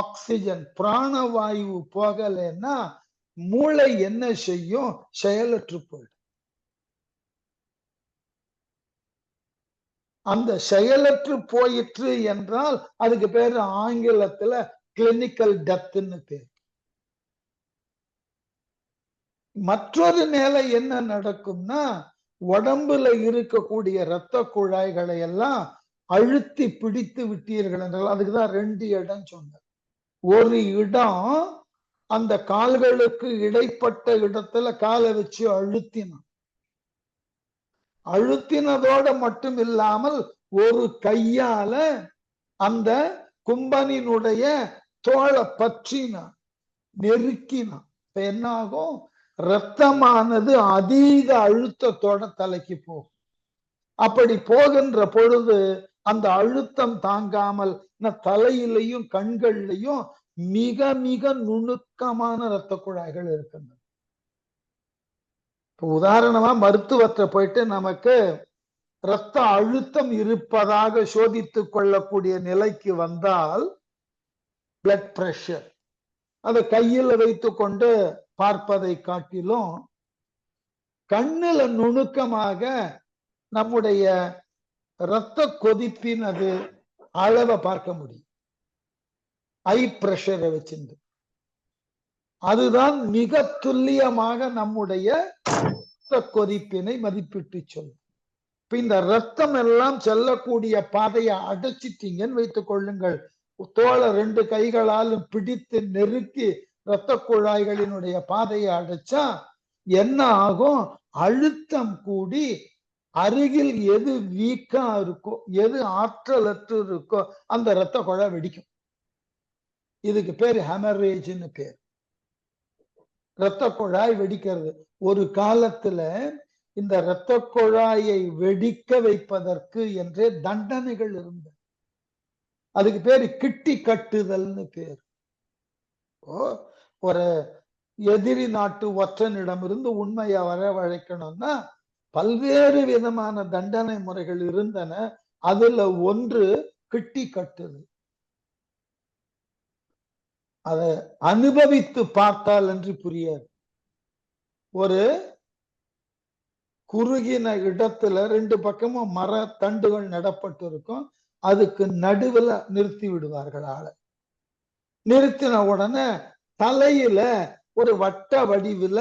S1: ஆக்சிஜன் பிராணவாயு போகலைன்னா மூளை என்ன செய்யும்? செயலற்று போயிடும். அந்த செயலற்று போயிற்று என்றால் அதுக்கு பேரு ஆங்கிலத்துல கிளினிக்கல் டெத்ன்னு பேர். மற்றொரு நிலை என்ன நடக்கும்னா, உடம்புல இருக்கக்கூடிய இரத்த குழாய்களை எல்லாம் அழுத்தி பிடித்து விட்டீர்கள் என்றால், அதுக்குதான் 2 இடம் சொன்னார். ஒரு இடம் அந்த கால்களுக்கு இடைப்பட்ட இடத்துல காலை வச்சு அழுத்தினதோட மட்டும் இல்லாமல் ஒரு கையால அந்த கும்பனினுடைய தோளை பற்றினான், நெருக்கினான். இப்ப என்ன ஆகும்? இரத்தமானது அதீத அழுத்தத்தோட தலைக்கு போகும். அப்படி போகின்ற பொழுது அந்த அழுத்தம் தாங்காமல் தலையிலையும் கண்கள்லையும் மிக மிக நுணுக்கமான இரத்த குழாய்கள் இருக்கின்றன. உதாரணமா மருத்துவத்தை போயிட்டு நமக்கு இரத்த அழுத்தம் இருப்பதாக சோதித்து கொள்ளக்கூடிய நிலைக்கு வந்தால் பிளட் பிரஷர் அதை கையில் வைத்து கொண்டு பார்ப்பதை காட்டிலும் கண்ணுல நுணுக்கமாக நம்முடைய இரத்த கொதிப்பின் அது அளவை பார்க்க முடியும். ஐ பிரஷரை வச்சிருந்து அதுதான் மிக துல்லியமாக நம்முடைய இரத்த கொதிப்பினை மதிப்பிட்டு சொல்லும். இப்ப இந்த ரத்தம் எல்லாம் செல்லக்கூடிய பாதையை அடைச்சிட்டீங்கன்னு வைத்துக் கொள்ளுங்கள். தோலை 2 கைகளாலும் பிடித்து நெருக்கி இரத்த குழாய்களினுடைய பாதையை அடைச்சா என்ன ஆகும்? அழுத்தம் கூடி அருகில் எது வீக்கா இருக்கோ, எது ஆற்றலற்று இருக்கோ அந்த இரத்த குழாய் வெடிக்கும். இதுக்கு பேரு ஹெமரேஜ்னு பேர். இரத்த குழாய் வெடிக்கிறது. ஒரு காலத்துல இந்த இரத்த குழாயை வெடிக்க வைப்பதற்கு என்றே தண்டனைகள் இருந்தது. அதுக்கு பேரு கிட்டி கட்டுதல்னு பேர். ஒரு எதிரி நாட்டு ஒற்றனிடமிருந்து உண்மையை வரவழைக்கணும்னா பல்வேறு விதமான தண்டனை முறைகள் இருந்தன. அதுல ஒன்று கிட்டி கட்டுதல். அதை அனுபவித்து பார்த்தால் என்று புரியாது. ஒரு குறுகின இடத்துல 2 பக்கமும் மர தண்டுகள் நடப்பட்டு இருக்கும். அதுக்கு நடுவுல நிறுத்தி விடுவார்கள் ஆளை. நிறுத்தின உடனே தலையில ஒரு வட்ட வடிவுல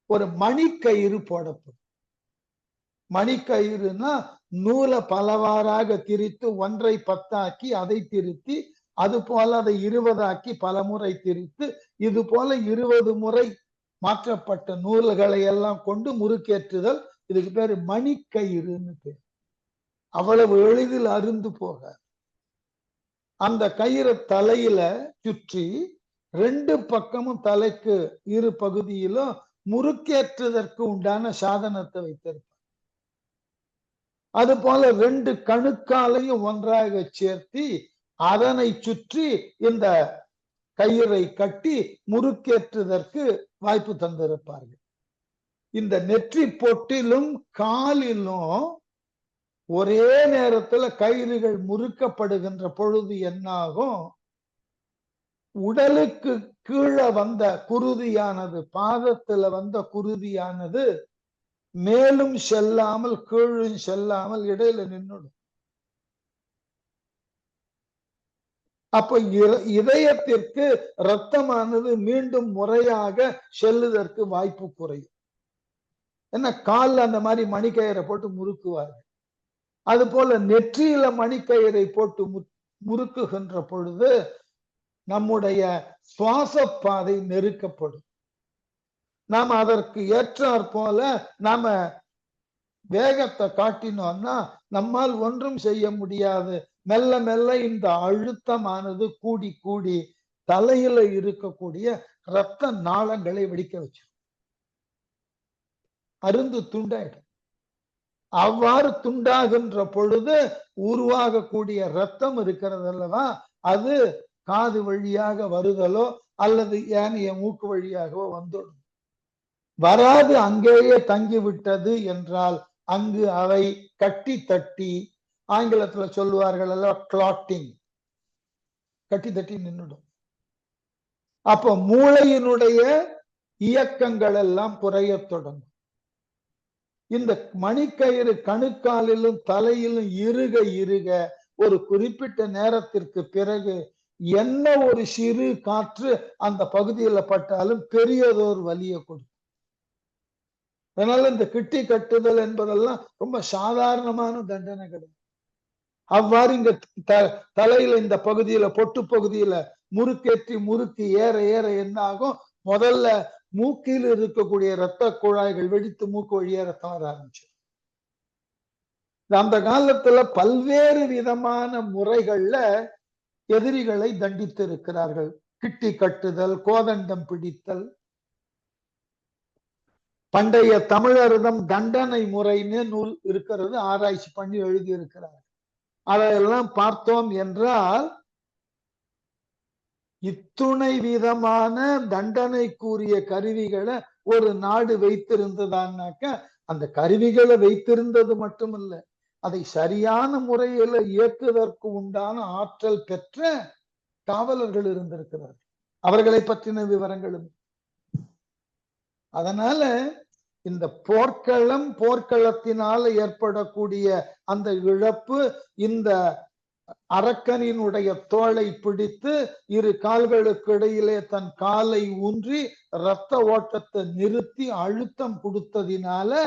S1: ஒரு மணிக்கயிறு போடப்படும். மணிக்கயிறுனா நூலை பலவாறாக திரித்து ஒன்றை 10 அதை திருத்தி, அது போல அதை 20 பல முறை திரித்து, இது போல 20 முறை மாற்றப்பட்ட நூல்களை எல்லாம் கொண்டு முறுக்கேற்றுதல். இதுக்கு பேரு மணிக்கயிறுன்னு பேர். அவ்வளவு எளிதில் அருந்து போக அந்த கயிறை தலையில சுற்றி 2 பக்கமும் தலைக்கு இரு பகுதியிலும் முறுக்கேற்றுவதற்கு உண்டான சாதனத்தை வைத்திருப்பார். அது போல 2 கணுக்காலையும் ஒன்றாக சேர்த்தி அதனை சுற்றி இந்த கயிறை கட்டி முறுக்கேற்றுவதற்கு வாய்ப்பு தந்திருப்பார்கள். இந்த நெற்றி பொட்டிலும் காலிலும் ஒரே நேரத்துல கயிறுகள் முறுக்கப்படுகின்ற பொழுது என்னாகும்? உடலுக்கு கீழே வந்த குருதியானது, பாதத்துல வந்த குருதியானது மேலும் செல்லாமல் கீழும் செல்லாமல் இடையில நின்னுடும். அப்ப இதயத்திற்கு ரத்தமானது மீண்டும் முறையாக செல்லுவதற்கு வாய்ப்பு குறையும். என்ன காலில் அந்த மாதிரி மணிக்கயிறை போட்டு முறுக்குவார்கள். அது போல நெற்றியில மணிக்கயிறை போட்டு முறுக்குகின்ற பொழுது நம்முடைய சுவாச பாதை நெருக்கப்படும். நாம் அதற்கு ஏற்றாற் போல நாம வேகத்தை காட்டினோம்னா நம்மால் ஒன்றும் செய்ய முடியாது. மெல்ல மெல்ல இந்த அழுத்தமானது கூடி கூடி தலையில இருக்கக்கூடிய இரத்த நாளங்களை வெடிக்க வச்சு அருந்து துண்டாயிடும். அவ்வாறு துண்டாகின்ற பொழுது உருவாகக்கூடிய ரத்தம் இருக்கிறது அல்லவா, அது காது வழியாக வருதலோ அல்லது ஏனைய மூக்கு வழியாகவோ வந்துடும். வராது அங்கேயே தங்கிவிட்டது என்றால் அங்கு அவை கட்டி தட்டி, ஆங்கிலத்துல சொல்லுவார்கள் அல்ல கிளாட்டிங், கட்டி தட்டி நின்றுடும். அப்ப மூளையினுடைய இயக்கங்கள் எல்லாம் குறைய தொடங்கும். இந்த மணிக்கயிறு கணுக்காலிலும் தலையிலும் இருக இருக ஒரு குறிப்பிட்ட நேரத்திற்கு பிறகு என்ன ஒரு சிறு காற்று அந்த பகுதியில பட்டாலும் பெரியதோர் வலியை கொடுக்கும். அதனால இந்த கிட்டி கட்டுதல் என்பதெல்லாம் ரொம்ப சாதாரணமான தண்டனை கிடையாது. அவ்வாறு இங்க தலையில இந்த பகுதியில பொட்டு பகுதியில முறுக்கேற்றி முறுக்கு ஏற ஏற என்ன ஆகும்? முதல்ல மூக்கில் இருக்கக்கூடிய இரத்த குழாய்கள் வெடித்து மூக்கு வழியா ரத்தம் வர ஆரம்பிச்சு. அந்த காலத்துல பல்வேறு விதமான முறைகள்ல எதிரிகளை தண்டித்து இருக்கிறார்கள். கிட்டி கட்டுதல், கோதண்டம் பிடித்தல். பண்டைய தமிழரிடம் தண்டனை முறைன்னு நூல் இருக்கிறது, ஆராய்ச்சி பண்ணி எழுதி இருக்கிறார். அதையெல்லாம் பார்த்தோம் என்றால் இத்துணை விதமான தண்டனைக்குரிய கருவிகளை ஒரு நாடு வைத்திருந்ததான்னாக்க அந்த கருவிகளை வைத்திருந்தது மட்டுமல்ல, அதை சரியான முறையில இயக்குவதற்கு உண்டான ஆற்றல் பெற்ற காவலர்கள் இருந்திருக்கிறார்கள். அவர்களை பற்றின விவரங்களும். அதனால இந்த போர்க்களத்தினால ஏற்படக்கூடிய அந்த இழப்பு இந்த அரக்கனினுடைய தோளை பிடித்து இரு கால்களுக்கு இடையிலே தன் காலை ஊன்றி இரத்த ஓட்டத்தை நிறுத்தி அழுத்தம் கொடுத்ததினால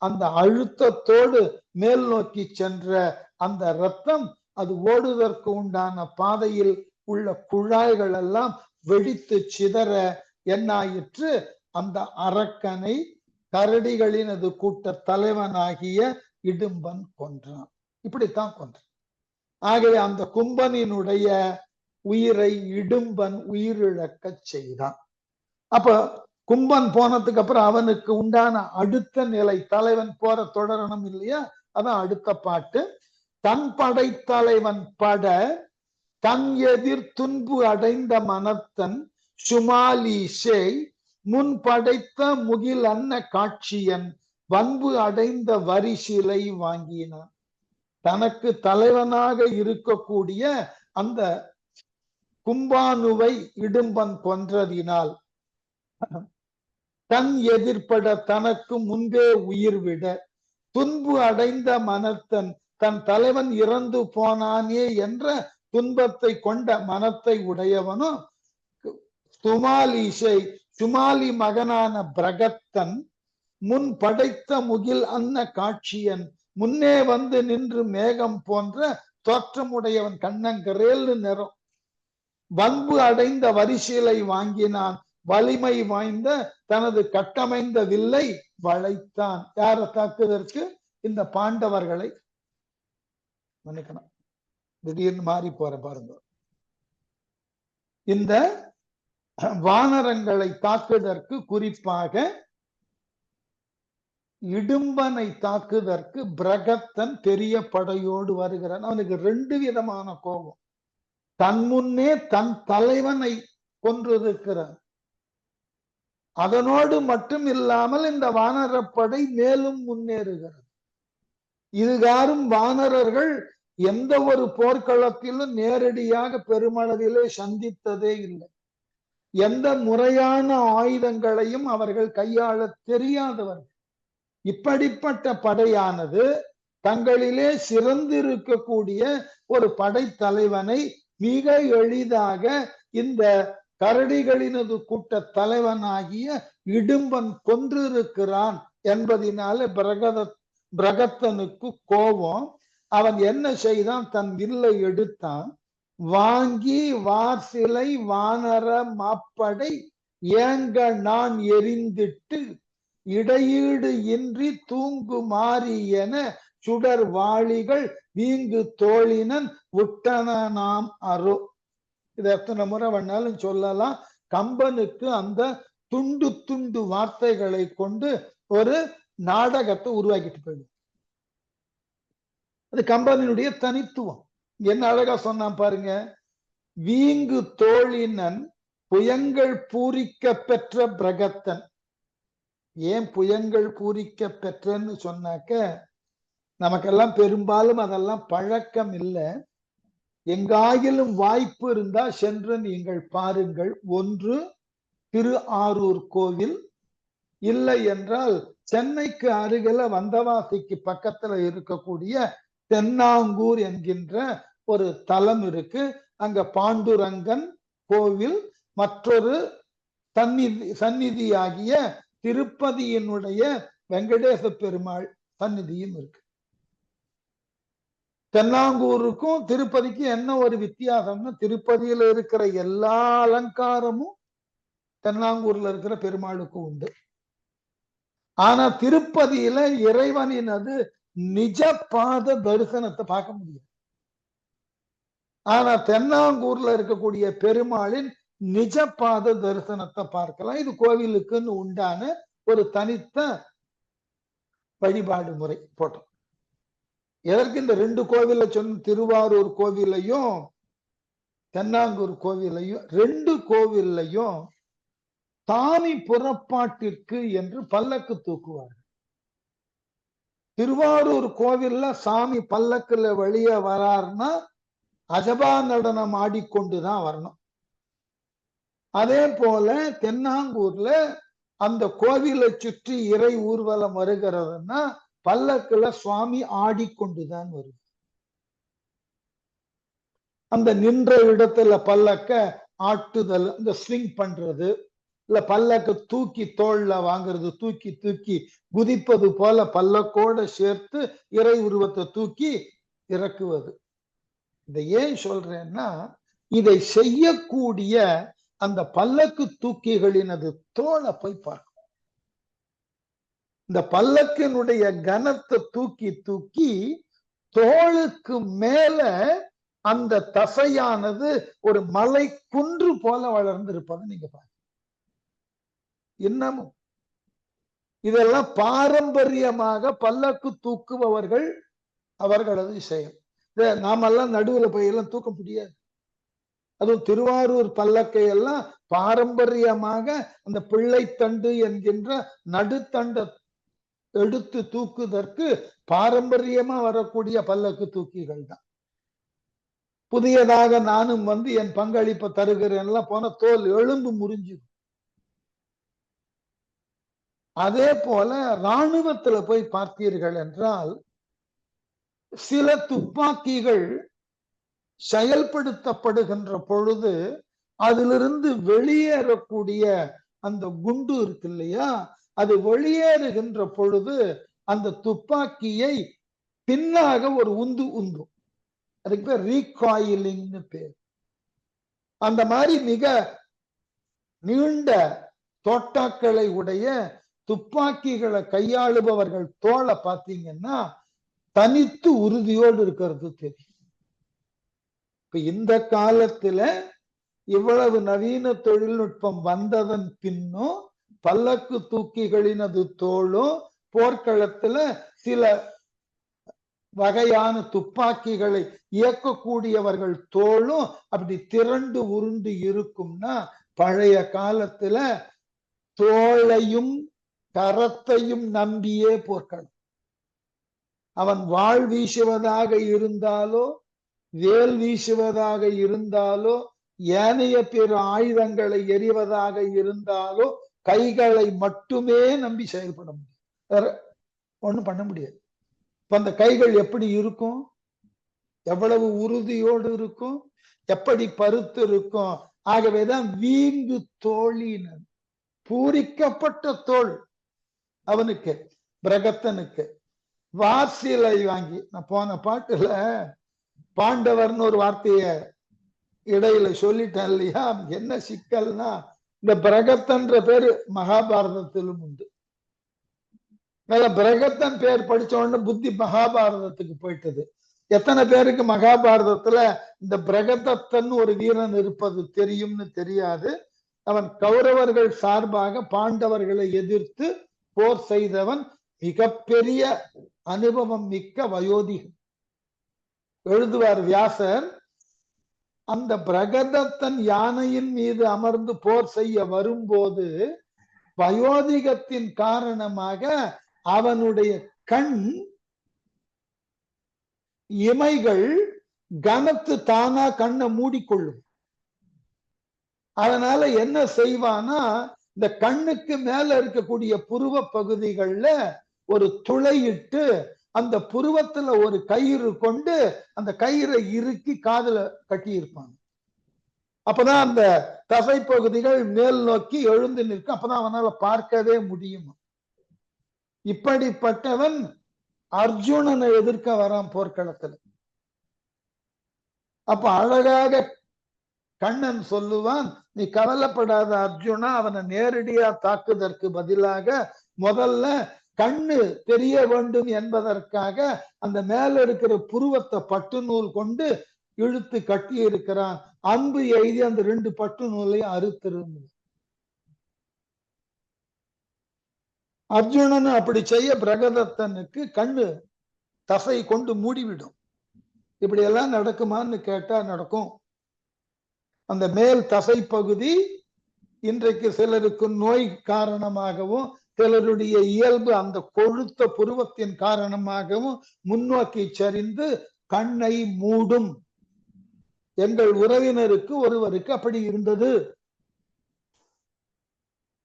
S1: அந்த அழுத்தத்தோடு மேல் நோக்கி சென்ற அந்த இரத்தம் அது ஓடுவதற்கு உண்டான பாதையில் உள்ள குழாய்கள் எல்லாம் வெடித்து சிதற என்னாயிற்று, அந்த அரக்கனை கரடிகளினது கூட்ட தலைவனாகிய இடும்பன் கொன்றான். இப்படித்தான் கொன்றான். ஆகவே அந்த கும்பனினுடைய உயிரை இடும்பன் உயிரிழக்க செய்தான். அப்ப கும்பன் போனதுக்கு அப்புறம் அவனுக்கு உண்டான அடுத்த நிலை, தலைவன் போற தொடரணும் இல்லையா, அதான் அடுத்த பாட்டு. தன் படைத்தலைவன் பட தன் எதிர் துன்பு அடைந்த மனத்தன் சுமாலிஷே முன் படைத்த முகில் அன்ன காட்சியன் வன்பு அடைந்த வரிசிலை வாங்கினான். தனக்கு தலைவனாக இருக்கக்கூடிய அந்த கும்பானுவை இடும்பன் கொன்றதினால் தன் எதிர்ப்பட தனக்கு முன்பே உயிர் விட துன்பு அடைந்த மனத்தன் தன் தலைவன் இறந்து போனானே என்ற துன்பத்தை கொண்ட மனத்தை உடையவனும் சுமாலி மகனான பிரகத்தன் முன் படைத்த முகில் அன்ன காட்சியன் முன்னே வந்து நின்று மேகம் போன்ற தோற்றமுடையவன், கண்ணங்கரேல் நிறம், வன்பு அடைந்த வரிசீலை வாங்கினான், வலிமை வாய்ந்த தனது கட்டமைந்த வில்லை வளைத்தான். யாரை தாக்குவதற்கு? இந்த பாண்டவர்களை. மன்னிக்கணும், திடீர்னு மாறி போற பாருங்க. இந்த வானரங்களை தாக்குவதற்கு, குறிப்பாக இடும்பனை தாக்குவதற்கு பிரகத்தன் பெரிய படையோடு வருகிறான். அவனுக்கு ரெண்டு விதமான கோபம். தன் முன்னே தன் தலைவனை கொன்றிருக்கிறான். அதனோடு மட்டும் இல்லாமல் இந்த வானரப்படை மேலும் முன்னேறுகிறது. இதுகாரும் வானரர்கள் எந்த ஒரு போர்க்களத்திலும் நேரடியாக பெருமளவிலே சந்தித்ததே இல்லை. எந்த முறையான ஆயுதங்களையும் அவர்கள் கையாள தெரியாதவர்கள். இப்படிப்பட்ட படையானது தங்களிலே சிறந்திருக்கக்கூடிய ஒரு படைத்தலைவனை மிக எளிதாக இந்த கரடிகளினது கூட்ட தலைவனாகிய இடும்பன் கொன்றிருக்கிறான் என்பதனால பிரகத்தனுக்கு கோபம். அவன் என்ன செய்தான்? தன் வில்லை எடுத்தான், வாங்கி வார்சிலை வானர மாப்படை ஏங்க நான் எரிந்திட்டு இடையீடு இன்றி தூங்கு மாறி என சுடர் வாளிகள் வீங்கு தோழினன் விட்டன நாம் அரு. இது எத்தனை முறை வேணாலும் சொல்லலாம். கம்பனுக்கு அந்த துண்டு துண்டு வார்த்தைகளை கொண்டு ஒரு நாடகத்தை உருவாக்கிட்டு போயிடும். அது கம்பனுடைய தனித்துவம். என்ன அழகா சொன்னான் பாருங்க. வீங்கு தோழினன் புயங்கள் பூரிக்க பெற்ற பிரகத்தன். ஏன் புயங்கள் பூரிக்க பெற்றன்னு சொன்னாக்க, நமக்கெல்லாம் பெரும்பாலும் அதெல்லாம் பழக்கம் இல்லை. எங்காயிலும் வாய்ப்பு இருந்தா சென்று நீங்கள் பாருங்கள். ஒன்று திரு ஆரூர் கோவில், இல்லை என்றால் சென்னைக்கு அருகில வந்தவாசிக்கு பக்கத்துல இருக்கக்கூடிய தென்னாங்கூர் என்கின்ற ஒரு தலம் இருக்கு. அங்க பாண்டுரங்கன் கோவில், மற்றொரு சந்நிதியாகிய திருப்பதியினுடைய வெங்கடேச பெருமாள் சந்நிதியும் இருக்கு. தென்னாங்கூருக்கும் திருப்பதிக்கும் என்ன ஒரு வித்தியாசம்னா, திருப்பதியில இருக்கிற எல்லா அலங்காரமும் தென்னாங்கூர்ல இருக்கிற பெருமாளுக்கும் உண்டு. ஆனா திருப்பதியில இறைவனினது நிஜ பாத தரிசனத்தை பார்க்க முடியும். ஆனா தென்னாங்கூர்ல இருக்கக்கூடிய பெருமாளின் நிஜ பாத தரிசனத்தை பார்க்கலாம். இது கோவிலுக்குன்னு உண்டான ஒரு தனித்த வழிபாடு முறை போட்டோம். எதற்கு இந்த ரெண்டு கோவில சொன்ன, திருவாரூர் கோவிலையும் தென்னாங்கூர் கோவிலையும், ரெண்டு கோவில்லையும் சாமி புறப்பாட்டிற்கு என்று பல்லக்கு தூக்குவார்கள். திருவாரூர் கோவில்ல சாமி பல்லக்குல வெளியே வராருன்னா அஜபா நடனம் ஆடிக்கொண்டுதான் வரணும். அதே போல தென்னாங்கூர்ல அந்த கோவிலை சுற்றி இறை ஊர்வலம் வருகிறதுன்னா பல்லக்குல சுவாமி ஆடிக்கொண்டுதான் வருது. அந்த நின்ற இடத்துல பல்லக்க ஆட்டுதல், இந்த ஸ்விங் பண்றது, இல்ல பல்லக்கு தூக்கி தோல்ல வாங்குறது, தூக்கி தூக்கி குதிப்பது போல பல்லக்கோட சேர்த்து இறை உருவத்தை தூக்கி இறக்குவது. இதை ஏன் சொல்றேன்னா, இதை செய்யக்கூடிய அந்த பல்லக்கு தூக்கிகளினது தோலை போய் பார்க்கணும். இந்த பல்லக்கினுடைய கனத்தை தூக்கி தூக்கி தோளுக்கு மேல அந்த தசையானது ஒரு மலை குன்று போல வளர்ந்து இருப்பதை நீங்க பாருங்க. இன்னமும் இதெல்லாம் பாரம்பரியமாக பல்லக்கு தூக்குபவர்கள் அவர்களது செயல். நாமெல்லாம் நடுவுல போய் எல்லாம் தூக்க முடியாது. அதுவும் திருவாரூர் பல்லக்கை எல்லாம் பாரம்பரியமாக அந்த பிள்ளைத்தண்டு என்கின்ற நடுத்தண்டை எடுத்து தூக்குதற்கு பாரம்பரியமா வரக்கூடிய பல்லக்கு தூக்கிகள் தான். புதியதாக நானும் என் பங்களிப்பை தருகிறேன் போன தோல் எலும்பு முறிஞ்சுது. அதே போல இராணுவத்துல போய் பார்த்தீர்கள் என்றால் சில துப்பாக்கிகள் செயல்படுத்தப்படுகின்ற பொழுது அதிலிருந்து வெளியேறக்கூடிய அந்த குண்டு இருக்கு இல்லையா, அது வெளியேறுகின்ற பொழுது அந்த துப்பாக்கியை பின்னாக ஒரு உந்து உந்தும். அதுக்கு பேர் ரீகாயிலிங்னு பேர். அந்த மாதிரி மிக நீண்ட தோட்டாக்களை உடைய துப்பாக்கிகளை கையாளுபவர்கள் தோலை பார்த்தீங்கன்னா தனித்து உறுதியோடு இருக்கிறது தெரியும். இப்ப இந்த காலத்துல இவ்வளவு நவீன தொழில்நுட்பம் வந்ததன் பின்னும் பல்லக்கு தூக்கிகளினது தோளும் போர்க்களத்துல சில வகையான துப்பாக்கிகளை இயக்கக்கூடியவர்கள் தோளும் அப்படி திரண்டு உருண்டு இருக்கும்னா பழைய காலத்துல தோளையும் கரத்தையும் நம்பியே போர்க்களம். அவன் வாழ் வீசுவதாக இருந்தாலோ வேல் வீசுவதாக இருந்தாலோ ஏனைய பிற ஆயுதங்களை எறிவதாக இருந்தாலோ கைகளை மட்டுமே நம்பி செயல்பட முடியும், ஒண்ணும் பண்ண முடியாது. இப்ப அந்த கைகள் எப்படி இருக்கும், எவ்வளவு உறுதியோடு இருக்கும், எப்படி பருத்து இருக்கும். ஆகவேதான் வீங்கு தோழினன், பூரிக்கப்பட்ட தோல் அவனுக்கு பிரகத்தனுக்கு. வாசிலை வாங்கி, நான் போன பாட்டுல பாண்டவர்னு ஒரு வார்த்தைய இடையில சொல்லிட்டேன் இல்லையா. என்ன சிக்கல்னா இந்த பிரகத்தன்ற பேரு மகாபாரதத்திலும் உண்டு. பிரகத்தன் பேர் படிச்ச உடனே புத்தி மகாபாரதத்துக்கு போயிட்டது. எத்தனை பேருக்கு மகாபாரதத்துல இந்த பிரகதத்தன் ஒரு வீரன் இருப்பது தெரியும்னு தெரியாது. அவன் கௌரவர்கள் சார்பாக பாண்டவர்களை எதிர்த்து போர் செய்தவன், மிகப்பெரிய அனுபவம் மிக்க வயோதிகன். எழுதுவார் வியாசர், அந்த பிரகதத்தன் யானையின் மீது அமர்ந்து போர் செய்ய வரும்போது வயோதிகத்தின் காரணமாக அவனுடைய கண் இமைகள் கனத்து தானா கண்ணை மூடிக்கொள்ளும். அதனால என்ன செய்வானா, இந்த கண்ணுக்கு மேல இருக்கக்கூடிய புருவ பகுதிகள்ல ஒரு துளையிட்டு அந்த புருவத்துல ஒரு கயிறு கொண்டு அந்த கயிறை இறுக்கி காதுல கட்டி இருப்பாங்க. அப்பதான் அந்த தசை பகுதிகள் மேல் நோக்கி எழுந்து நிற்கும். அப்பதான் அவனால பார்க்கவே முடியும். இப்படிப்பட்டவன் அர்ஜுனனை எதிர்க்க வரான் போர்க்களத்துல. அப்ப அழகாக கண்ணன் சொல்லுவான், நீ கவலைப்படாத அர்ஜுனா, அவனை நேரடியா தாக்குதற்கு பதிலாக முதல்ல கண்ணு தெரிய வேண்டும் என்பதற்காக அந்த மேல இருக்கிற புருவத்தை பட்டு நூல் கொண்டு இழுத்து கட்டி இருக்கிறான். அன்பு எய்தி அந்த 2 பட்டு நூலையும் அறுத்திருந்தது. அர்ஜுனன் அப்படி செய்ய பிரகதத்தனுக்கு கண்ணு தசை கொண்டு மூடிவிடும். இப்படி எல்லாம் நடக்குமான்னு கேட்டா நடக்கும். அந்த மேல் தசை பகுதி இன்றைக்கு சிலருக்கு நோய் காரணமாகவும் சிலருடைய இயல்பு அந்த கொழுத்த புருவத்தின் காரணமாகவும் முன்னோக்கி சரிந்து கண்ணை மூடும். எங்கள் உறவினருக்கு ஒருவருக்கு அப்படி இருந்தது.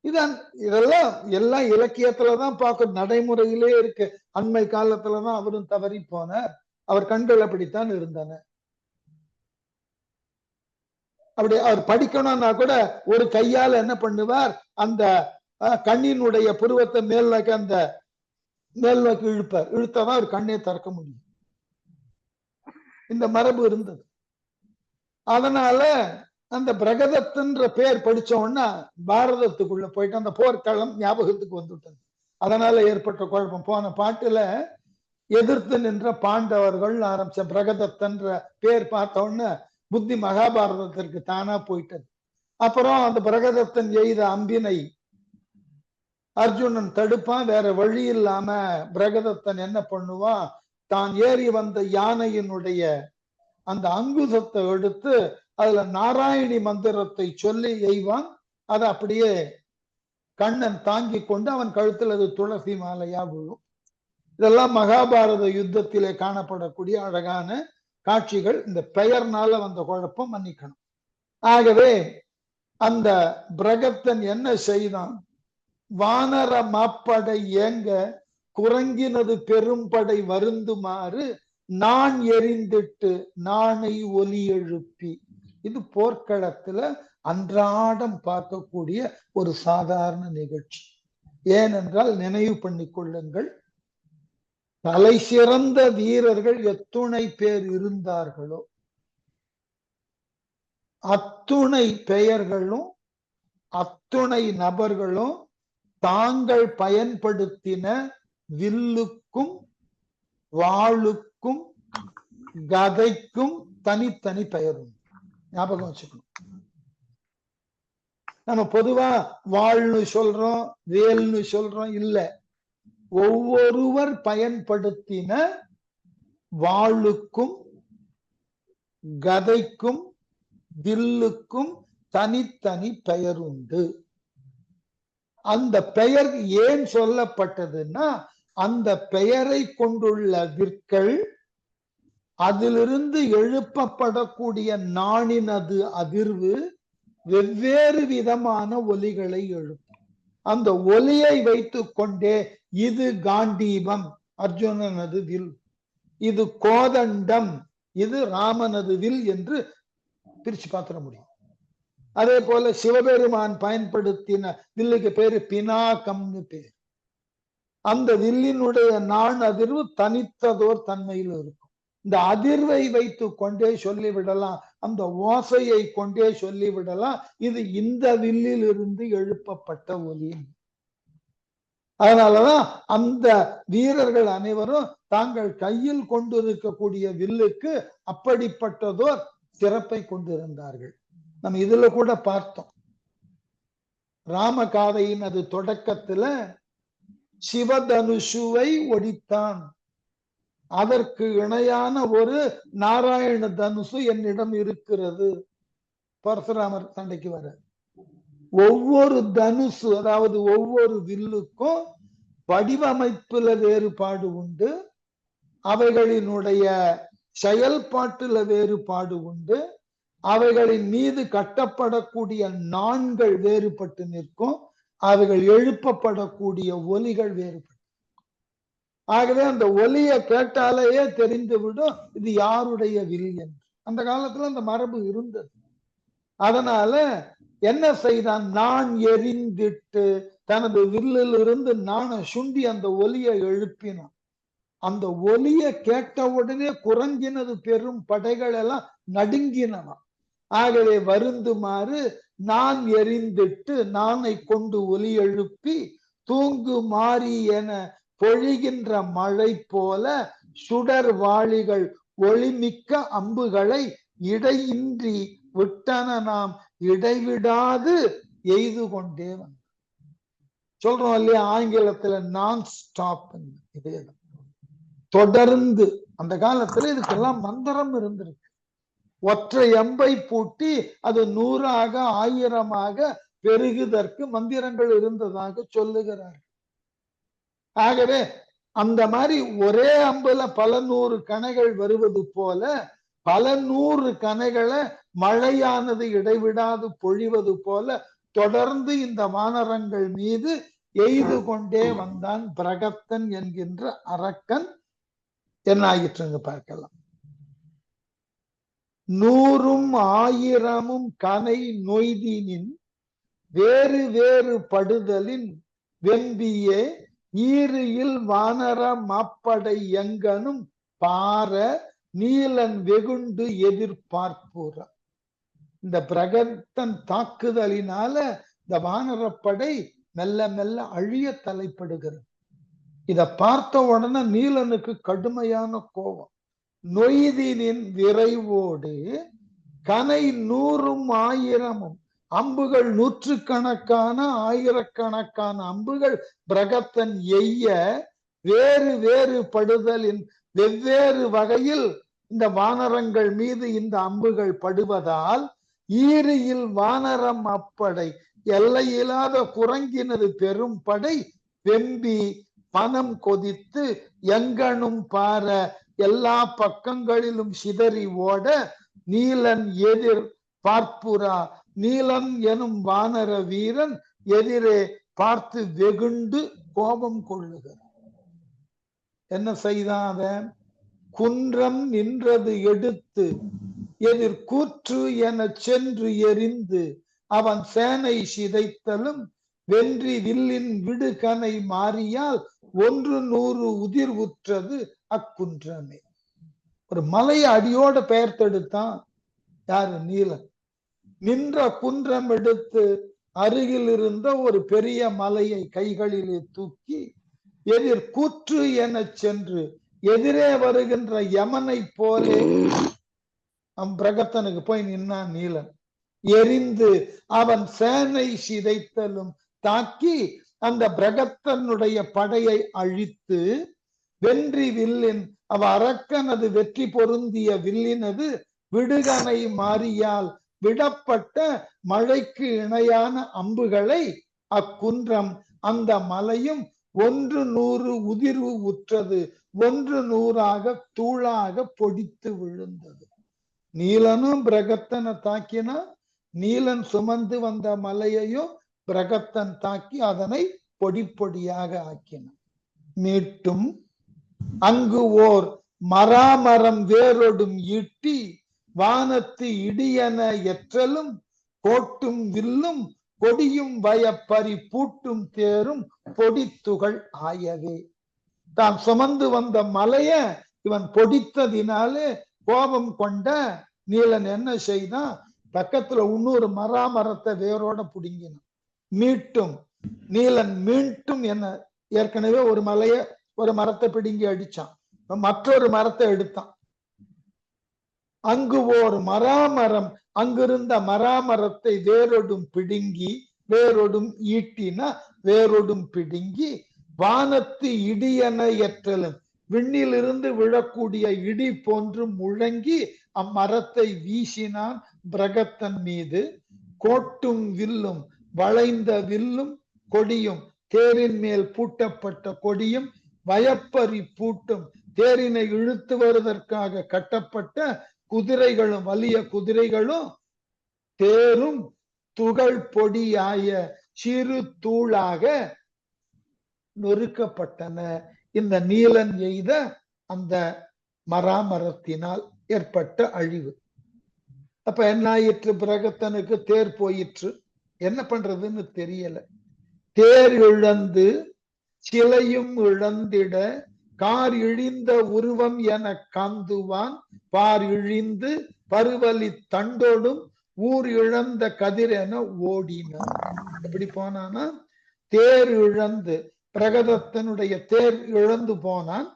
S1: இதான் இதெல்லாம் எல்லாம் இலக்கியத்துலதான் பார்க்க, நடைமுறையிலே இருக்கு. அண்மை காலத்துலதான் அவரும் தவறி போனார். அவர் கண்கள் அப்படித்தான் இருந்தன. அப்படி அவர் படிக்கணும்னா கூட ஒரு கையால என்ன பண்ணுவார், அந்த கண்ணினுடைய புருவத்தை மேல் நோக்கி அந்த மேல் நோக்கி இழுப்பார். இழுத்ததான் அவர் கண்ணை திறக்க முடியும். இந்த மரபு இருந்தது. அதனால அந்த பிரகதத்துன்ற பேர் படிச்ச உடனே பாரதத்துக்குள்ள போயிட்டு அந்த போர்க்களம் ஞாபகத்துக்கு வந்துட்டது. அதனால ஏற்பட்ட குழப்பம். போன பாட்டுல எதிர்த்து நின்ற பாண்டவர்கள் ஆரம்பிச்ச பிரகதத்தன்ற பேர் பார்த்த உடனே புத்தி மகாபாரதத்திற்கு தானா போயிட்டது. அப்புறம் அந்த பிரகதத்தன் எய்த அம்பினை அர்ஜுனன் தடுப்பான். வேற வழி இல்லாம பிரகதத்தன் என்ன பண்ணுவான், தான் ஏறி வந்த யானையினுடைய அந்த அங்குசத்தை எடுத்து அதுல நாராயணி மந்திரத்தை சொல்லி எய்வான். அதை அப்படியே கண்ணன் தாங்கி கொண்டு அவன் கழுத்துல அது துளசி மாலையா விழும். இதெல்லாம் மகாபாரத யுத்தத்திலே காணப்படக்கூடிய அழகான காட்சிகள். இந்த பெயர்னால வந்த குழப்பம் மன்னிக்கணும். ஆகவே அந்த பிரகத்தன் என்ன செய்தான், வானர மாப்படை ஏங்க குரங்கினது பெரும்படை வருந்துமாறு நான் எரிந்திட்டு நாணை ஒலி எழுப்பி. இது போர்க்களத்துல அன்றாடம் பார்க்கக்கூடிய ஒரு சாதாரண நிகழ்ச்சி. ஏனென்றால் நினைவு பண்ணி கொள்ளுங்கள், தலை சிறந்த வீரர்கள் எத்துணை பேர் இருந்தார்களோ அத்துணை பெயர்களும் அத்துணை நபர்களும் தாங்கள் பயன்படுத்தின வில்லுக்கும் வாளுக்கும் கதைக்கும் தனித்தனி பெயர் உண்டு. ஞாபகம் வச்சுக்கணும். நம்ம பொதுவா வாழ்னு சொல்றோம், வேல்னு சொல்றோம். இல்ல, ஒவ்வொருவர் பயன்படுத்தின வாளுக்கும் கதைக்கும் வில்லுக்கும் தனித்தனி பெயர் உண்டு. அந்த பெயர் ஏன் சொல்லப்பட்டதுன்னா, அந்த பெயரை கொண்டுள்ள விற்கள், அதிலிருந்து எழுப்பப்படக்கூடிய நாணினது அதிர்வு வெவ்வேறு விதமான ஒலிகளை எழுப்பும். அந்த ஒலியை வைத்து கொண்டே இது காண்டீபம், அர்ஜுனனது வில், இது கோதண்டம், இது ராமனது வில் என்று பிரிச்சு பார்த்திட முடியும். அதே போல சிவபெருமான் பயன்படுத்தின வில்லுக்கு பேரு பினாகம்னு பேர். அந்த வில்லினுடைய நாண் அதிர்வு தனித்ததோர் தன்மையில் இருக்கும். இந்த அதிர்வை வைத்து கொண்டே சொல்லிவிடலாம், அந்த ஓசையை கொண்டே சொல்லிவிடலாம், இது இந்த வில்லில் இருந்து எழுப்பப்பட்ட ஒலி. அதனாலதான் அந்த வீரர்கள் அனைவரும் தாங்கள் கையில் கொண்டிருக்கக்கூடிய வில்லுக்கு அப்படிப்பட்டதோர் சிறப்பை கொண்டிருந்தார்கள். நம்ம இதுல கூட பார்த்தோம், ராமகாதையின் அது தொடக்கத்துல சிவதனுஷுவை ஒடித்தான், அதற்கு இணையான ஒரு நாராயண தனுசு என்னிடம் இருக்கிறது. பரசுராமர் சண்டைக்கு வர ஒவ்வொரு தனுசு, அதாவது ஒவ்வொரு வில்லுக்கும் வடிவமைப்புல வேறுபாடு உண்டு, அவைகளினுடைய செயல்பாட்டுல வேறுபாடு உண்டு, அவைகளின் மீது கட்டப்படக்கூடிய நாண்கள் வேறுபட்டு நிற்கும், அவைகள் எழுப்பப்படக்கூடிய ஒலிகள் வேறுபட்டு. ஆகவே அந்த ஒலியை கேட்டாலேயே தெரிந்துவிடும் இது யாருடைய வில் என்று. அந்த காலத்துல அந்த மரபு இருந்தது. அதனால என்ன செய்தான், நான் எரிந்திட்டு தனது வில்லில் இருந்து நாண சுண்டி அந்த ஒலியை எழுப்பினான். அந்த ஒலியை கேட்ட உடனே குரங்கினது பெரும் படைகள் எல்லாம் நடுங்கினவா. ஆகவே வருந்துமாறு நான் எரிந்திட்டு நானை கொண்டு ஒலி எழுப்பி தூங்கு மாறி என பொழிகின்ற மழை போல சுடர் வாளிகள் ஒளிமிக்க அம்புகளை இடையின்றி விட்டன நாம் இடைவிடாது எய்து கொண்டே வந்த. சொல்றோம் இல்லையா ஆங்கிலத்துல நான் ஸ்டாப், இதேதான் தொடர்ந்து. அந்த காலத்துல இதுக்கெல்லாம் மந்திரம் இருந்திருக்கு. ஒற்றை அம்பை பூட்டி அது 100ஆக 1000ஆக பெருகுதற்கு மந்திரங்கள் இருந்ததாக சொல்லுகிறார். ஆகவே அந்த மாதிரி ஒரே அம்புல பல 100 கணைகள் வருவது போல பல 100 கணைகளை மழையானது இடைவிடாது பொழிவது போல தொடர்ந்து இந்த வானரங்கள் மீது எய்து கொண்டே வந்தான் பிரகத்தன் என்கின்ற அரக்கன். என்ன ஆயிற்றுங்க பார்க்கலாம். 100ம் 1000ம் கனை நொய்தினின் வேறு வேறு படுதலின் வெம்பியே ஈரியில் வானர மாப்படை எங்கனும் பார நீலன் வெகுண்டு எதிர்பார்ப்புற. இந்த பிரகத்தன் தாக்குதலினால இந்த வானரப்படை மெல்ல மெல்ல அழிய தலைப்படுகிறது. இத பார்த்த உடனே நீலனுக்கு கடுமையான கோபம். நொய்தினின் விரைவோடு கனை 100ம் 1000ம் அம்புகள், நூற்றுக்கணக்கான ஆயிரக்கணக்கான அம்புகள் பிரகத்தன் எய்ய வேறு வேறு படுதலின் வெவ்வேறு வகையில் இந்த வானரங்கள் மீது இந்த அம்புகள் படுவதால் ஈரியில் வானரம் அப்படை எல்லையில்லாத குரங்கினது பெரும் படை வெம்பி மனம் கொதித்து எங்கனும் பார எல்லா பக்கங்களிலும் சிதறி ஓட நீலன் எதிர் பார்ப்புரா நீலன் எனும் வானர வீரன் எதிரே பார்த்து வெகுண்டு கோபம் கொள்ளுகிறான். என்ன செய்தான் அவன்? குன்றம் நின்றது எடுத்து எதிர் கூற்று என சென்று எரிந்து அவன் சேனை சிதைத்தலும் வென்றி வில்லின் விடுகனை மாறியால் 100 உதிர் உற்றது அக்குன்றமே. ஒரு மலையை அடியோட பெயர்த்தெடுத்தான் யாரு? நீலன். நின்ற குன்றம் எடுத்து அருகில் இருந்த ஒரு பெரிய மலையை கைகளிலே தூக்கி எதிர் கூற்று என சென்று எதிரே வருகின்ற யமனை போலே பிரகத்தனுக்கு போய் நின்னான் நீலன். எரிந்து அவன் சேனை சிதைத்தலும் தாக்கி அந்த பிரகத்தனுடைய படையை அழித்து வென்றி வில்லின் அவ அரக்கனது வெற்றி பொருந்திய வில்லினது விடுகனை மாறியால் விடப்பட்ட மழைக்கு இணையான அம்புகளை அக்குன்றம் அந்த மலையும் 100 உதிர்வு உற்றது 100 தூளாக பொடித்து விழுந்தது. நீலனும் பிரகத்தனை தாக்கினா நீலன் சுமந்து வந்த மலையையும் பிரகத்தன் தாக்கி அதனை பொடி பொடியாக ஆக்கினான். மீட்டும் அங்கு ஓர் மராமரம் வேறொடும் ஈட்டி வானத்து இடியன எற்றலும் கோட்டும் வில்லும் கொடியும் வயப்பறி பூட்டும் தேரும் பொடித்துகள் ஆயவே. தான் சுமந்து வந்த மலைய இவன் பொடித்ததினாலே கோபம் கொண்ட நீலன் என்ன செய்தான்? பக்கத்துல இன்னொரு மராமரத்தை வேரோட புடுங்கினான். மீட்டும் நீலன் மீண்டும் என்ன ஏற்கனவே ஒரு மரத்தை பிடுங்கி அடிச்சான், மற்றொரு மரத்தை எடுத்தான். அங்கு ஓர் மராமரம் அங்கிருந்த மராமரத்தை வேரோடும் பிடுங்கி வேரோடும் ஈட்டினா வேரோடும் பிடுங்கி வானத்து இடியன எற்றலும் விண்ணிலிருந்து விழக்கூடிய இடி போன்று முழங்கி அம்மரத்தை வீசினான் பிரகத்தன் மீது. கோட்டும் வில்லும் வளைந்த வில்லும் கொடியும் தேரின் மேல் பூட்டப்பட்ட கொடியும் வயப்பறி பூட்டும் தேரினை இழுத்து வருவதற்காக கட்டப்பட்ட குதிரைகளும் வலிய குதிரைகளும் தேரும் துகள் பொடியாய சிறு தூளாக நொறுக்கப்பட்டன. இந்த நீலன் எய்த அந்த மராமரத்தினால் ஏற்பட்ட அழிவு. அப்ப என்ன ஆயிற்று? பிரகத்தனுக்கு தேர் போயிற்று. என்ன பண்றதுன்னு தெரியல. தேர் இழந்து சிலையும் இழந்திட கார் இழிந்த உருவம் என காந்துவான் பார் இழிந்து பருவலி தண்டோடும் ஊர் இழந்த கதிர் என ஓடினான். எப்படி போனானா? தேர் இழந்து பிரகதத்தனுடைய தேர் இழந்து போனான்,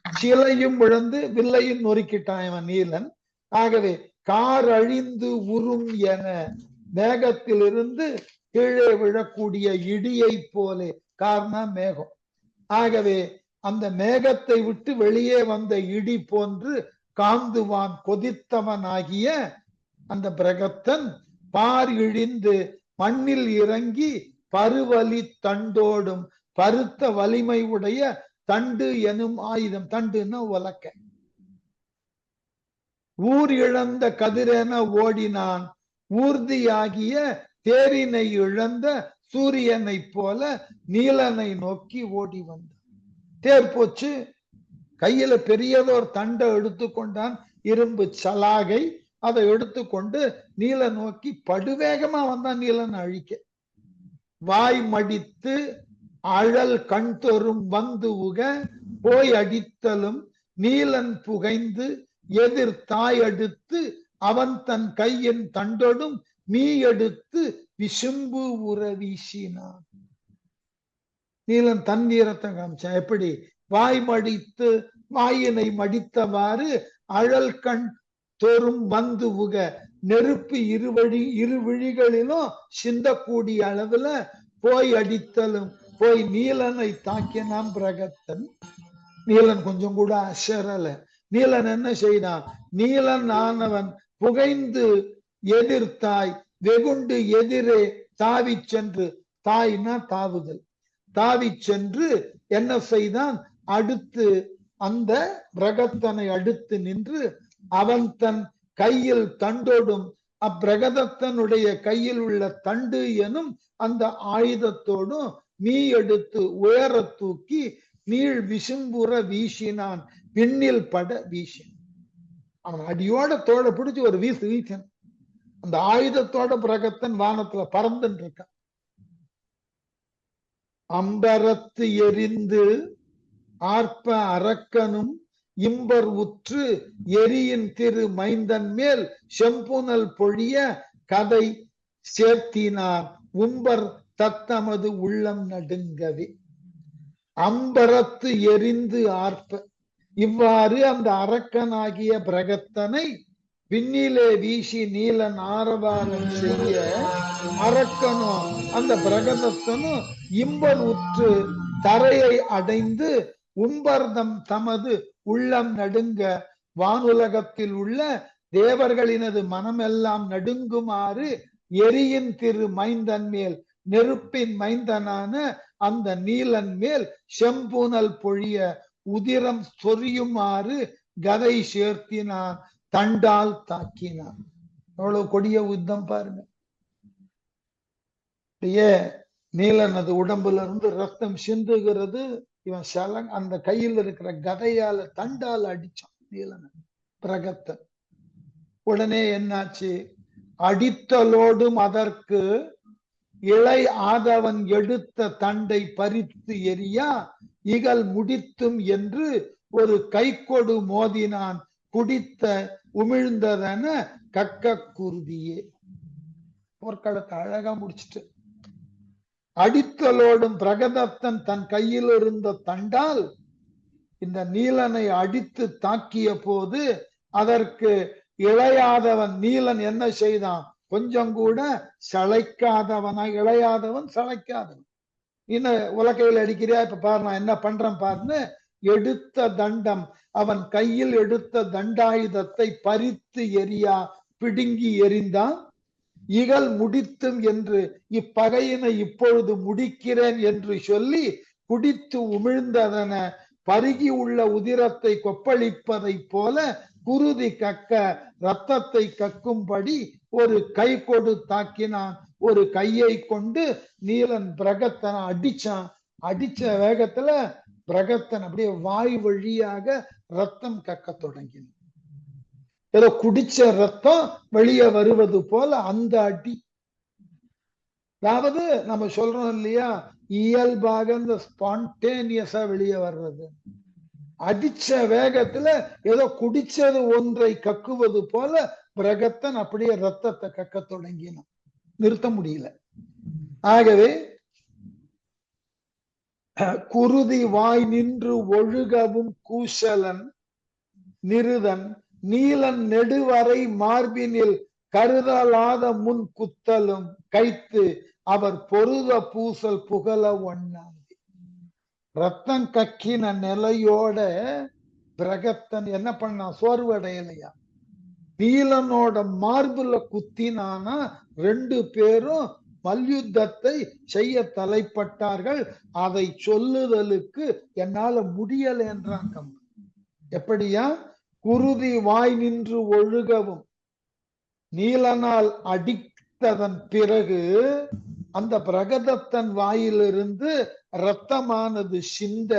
S1: சிலையும் இழந்து வில்லையும் நொறுக்கிட்டான் இவன் நீலன். ஆகவே கார் அழிந்து உரும் என மேகத்திலிருந்து கீழே விழக்கூடிய இடியை போலே, கார்னா மேகம், ஆகவே அந்த மேகத்தை விட்டு வெளியே வந்த இடி போன்று காந்துவான் கொதித்தவனாகிய அந்த பிரகத்தன் பார் இழிந்து மண்ணில் இறங்கி பருவலி தண்டோடும் பருத்த வலிமை உடைய தண்டு எனும் ஆயுதம், தண்டுன்னா உலக்க, ஊர் இழந்த கதிரென ஓடினான் ஊர்தியாகிய தேரினை இழந்த சூரியனை போல நீலனை நோக்கி ஓடி வந்தான். தேர் போச்சு, கையில பெரியதோர் தண்டை எடுத்துக்கொண்டான், இரும்பு சலாகை. அதை எடுத்துக்கொண்டு நீலன் நோக்கி படுவேகமா வந்தான் நீலன் அழிக்க. வாய் மடித்து அழல் கண் தோறும் வந்து உக போய் அடித்தலும் நீலன் புகைந்து எதிர் தாய் அடுத்து அவன் தன் கையின் தண்டொடும் மீ எடுத்து விசும்பு உற வீசினான். நீலன் தன் வீரத்தை காமிச்சான். எப்படி? வாய் மடித்து வாயினை மடித்தவாறு அழல் கண் தோறும் வந்து உக, நெருப்பு இரு விழிகளிலும் சிந்தக்கூடிய அளவுல போய் அடித்தலும் போய் நீலனை தாக்கினான் பிரகத்தன். நீலன் கொஞ்சம் கூட அசரல. நீலன் என்ன செய்தான்? நீலன் ஆனவன் புகைந்து எதிர்த்தாய் வெகுண்டு எதிரே தாவி சென்று, தாய்னா தாவுதல், தாவி சென்று என்ன செய்தான்? அடுத்து அந்த பிரகத்தனை அடுத்து நின்று அவன் தன் கையில் தண்டோடும் அப்பிரகதத்தனுடைய கையில் உள்ள தண்டு எனும் அந்த ஆயுதத்தோடும் மீ எடுத்து உயர தூக்கி நீள் விசும்புற வீசினான். பின்னில் பட வீசினான். அவன் அடியோட தோட பிடிச்சு ஒரு வீசு வீசன். அந்த ஆயுதத்தோட பிரகத்தன் வானத்துல பறந்துட்டு இருக்கான். அம்பரத்து எரிந்து ஆர்ப்ப அரக்கனும் இம்பர் உற்று எரியின் திரு மைந்தன் மேல் செம்புனல் பொழிய கதை சேர்த்தினார் உம்பர் தத்தமது உள்ளம் நடுங்கவே. அம்பரத்து எரிந்து ஆர்ப்ப, இவ்வாறு அந்த அரக்கனாகிய பிரகத்தனை பின்னிலே வீசி நீலன் ஆரவாரம் செய்ய அரக்கனும் அந்த பிரகதத்தனும் இம்பர் உற்று தரையை அடைந்து உம்பர்தம் தமது உள்ளம் நடுங்க, வானுலகத்தில் உள்ள தேவர்களினது மனமெல்லாம் நடுங்குமாறு எரியின் திரு மைந்தன் மேல், நெருப்பின் மைந்தனான அந்த நீலன் மேல் செம்புனல் பொழிய உதிரம் சொரியுமாறு கதை சேர்த்தினான், தண்டால் தாக்கினான். எவ்வளவு கொடிய யுத்தம் பாருங்க. நீலன் அது உடம்புல இருந்து ரத்தம் சிந்துகிறது. இவன் அந்த கையில் இருக்கிற கதையால தண்டால் அடிச்சான் நீலன் பிரகத்தன். உடனே என்னாச்சு? அடித்தலோடும் அதற்கு இளை ஆதவன் எடுத்த தண்டை பறித்து எரியா இகல் முடித்தும் என்று ஒரு கைக்கொடு மோதினான் குடித்த உமிழ்ந்ததென கக்க குருதியே. போர்க்களத்தை அழகா முடிச்சுட்டு அடித்தலோடும் பிரகதத்தன் தன் கையில் இருந்த தண்டால் இந்த நீலனை அடித்து தாக்கிய போது அதற்கு இளையாதவன் நீலன் என்ன செய்தான்? கொஞ்சம் கூட சளைக்காதவனா. இளையாதவன் சளைக்காதவன். இன்னும் உலக்கையில் அடிக்கிறியா, இப்ப பாரு நான் என்ன பண்றேன் பாருன்னு எடுத்த தண்டம், அவன் கையில் எடுத்த தண்டாயுதத்தை பறித்து எரியா பிடுங்கி எறிந்தான். இகல் முடித்தும் என்று இப்பகையினை இப்பொழுது முடிக்கிறேன் என்று சொல்லி குடித்து உமிழ்ந்ததென பருகி உள்ள உதிரத்தை கொப்பளிப்பதை போல குருதி கக்க ரத்தத்தை கக்கும்படி ஒரு கை கொடு தாக்கினான். ஒரு கையை கொண்டு நீலன் பிரகத்தனை அடிச்சான். அடிச்ச வேகத்துல பிரகத்தன் அப்படியே வாய் வழியாக ரத்தம் கக்க தொடங்கினான். ஏதோ குடிச்ச ரத்தம் வெளியே வருவது போல அந்த அடி. அதாவது நம்ம சொல்றோம் இல்லையா, இயல்பாக இந்த ஸ்பான்டேனியஸா வெளியே வர்றது. அடிச்ச வேகத்துல ஏதோ குடிச்சது ஒன்றை கக்குவது போல பிரகத்தன் அப்படியே ரத்தத்தை கக்க தொடங்கினான். நிறுத்த முடியல. ஆகவே குருதி வாய் நின்று ஒழுகவும் கூசலன் நிருதன் நீலன் நெடுவரை மார்பினில் கருதலாத முன் குத்தலும் கைத்து அவர் பொருத பூசல் புகழ ஒண்ணாது. ரத்தம் கக்கின நிலையோட பிரகத்தன் என்ன பண்ணான்? சோர்வடையலையா? நீலனோட மார்புல குத்தினானா ரெண்டு பேரும் மல்யுத்தத்தை செய்ய தலைப்பட்டார்கள். அதை சொல்லுதலுக்கு என்னால முடியல என்றான் கம்பன். எப்படியா? குருதி வாய் நின்று ஒழுகவும் நீலனால் குடித்ததன் பிறகு அந்த பிரகதத்தன் வாயிலிருந்து ரத்தமானது சிந்த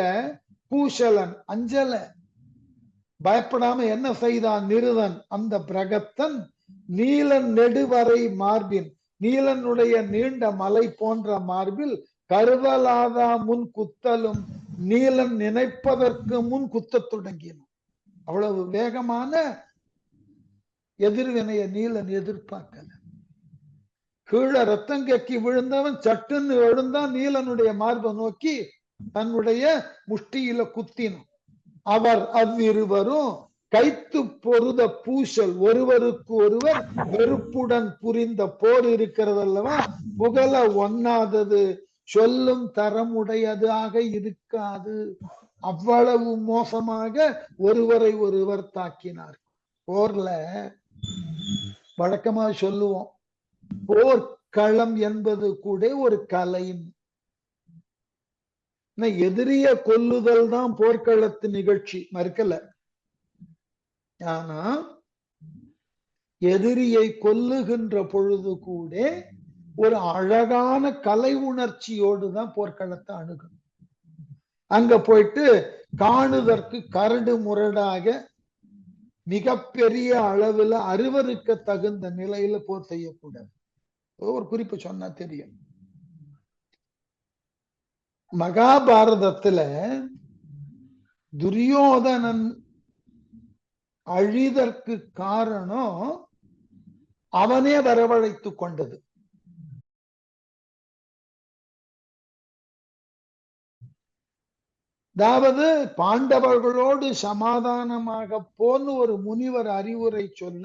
S1: பூசலன் அஞ்சல பயப்படாம என்ன செய்தான் நிருதன் அந்த பிரகத்தன் நீலன் நெடுவரை மார்பின் நீலனுடைய நீண்ட மலை போன்ற மார்பில் கருவலாதா முன் குத்தலும் நீலன் நினைப்பதற்கு முன் குத்த தொடங்கினான். அவ்வளவு வேகமான எதிர்வினைய நீலன் எதிர்பார்க்கல. கீழே ரத்தம் கக்கி விழுந்தவன் சட்டுன்னு எழுந்தான், நீலனுடைய மார்பை நோக்கி தன்னுடைய முஷ்டியில குத்தினான். அவர் அவ்விருவரும் கைத்து பொருத பூசல் ஒருவருக்கு ஒருவர் வெறுப்புடன் புரிந்த போர் இருக்கிறது அல்லவா, புகழ ஒண்ணாதது சொல்லும் தரமுடையதாக இருக்காது. அவ்வளவு மோசமாக ஒருவரை ஒருவர் தாக்கினார். போர்ல வழக்கமா சொல்லுவோம், போர்க்களம் என்பது கூட ஒரு கலையும். எதிரிய கொல்லுதல் தான் போர்க்களத்து நிகழ்ச்சி, மறுக்கல. ஆனா எதிரியை கொல்லுகின்ற பொழுது கூட ஒரு அழகான கலை உணர்ச்சியோடு தான் போர்க்களத்தை அணுகும். அங்க போயிட்டு காணுதற்கு கரடு முரடாக மிகப்பெரிய அளவுல அருவருக்க தகுந்த நிலையில போர் செய்யக்கூடாது. ஒரு குறிப்பு சொன்னா தெரியும். மகாபாரதத்துல துரியோதனன் அழிதற்கு காரணம் அவனே வரவழைத்து கொண்டது. அதாவது பாண்டவர்களோடு சமாதானமாக போன்னு ஒரு முனிவர் அறிவுரை சொல்ல,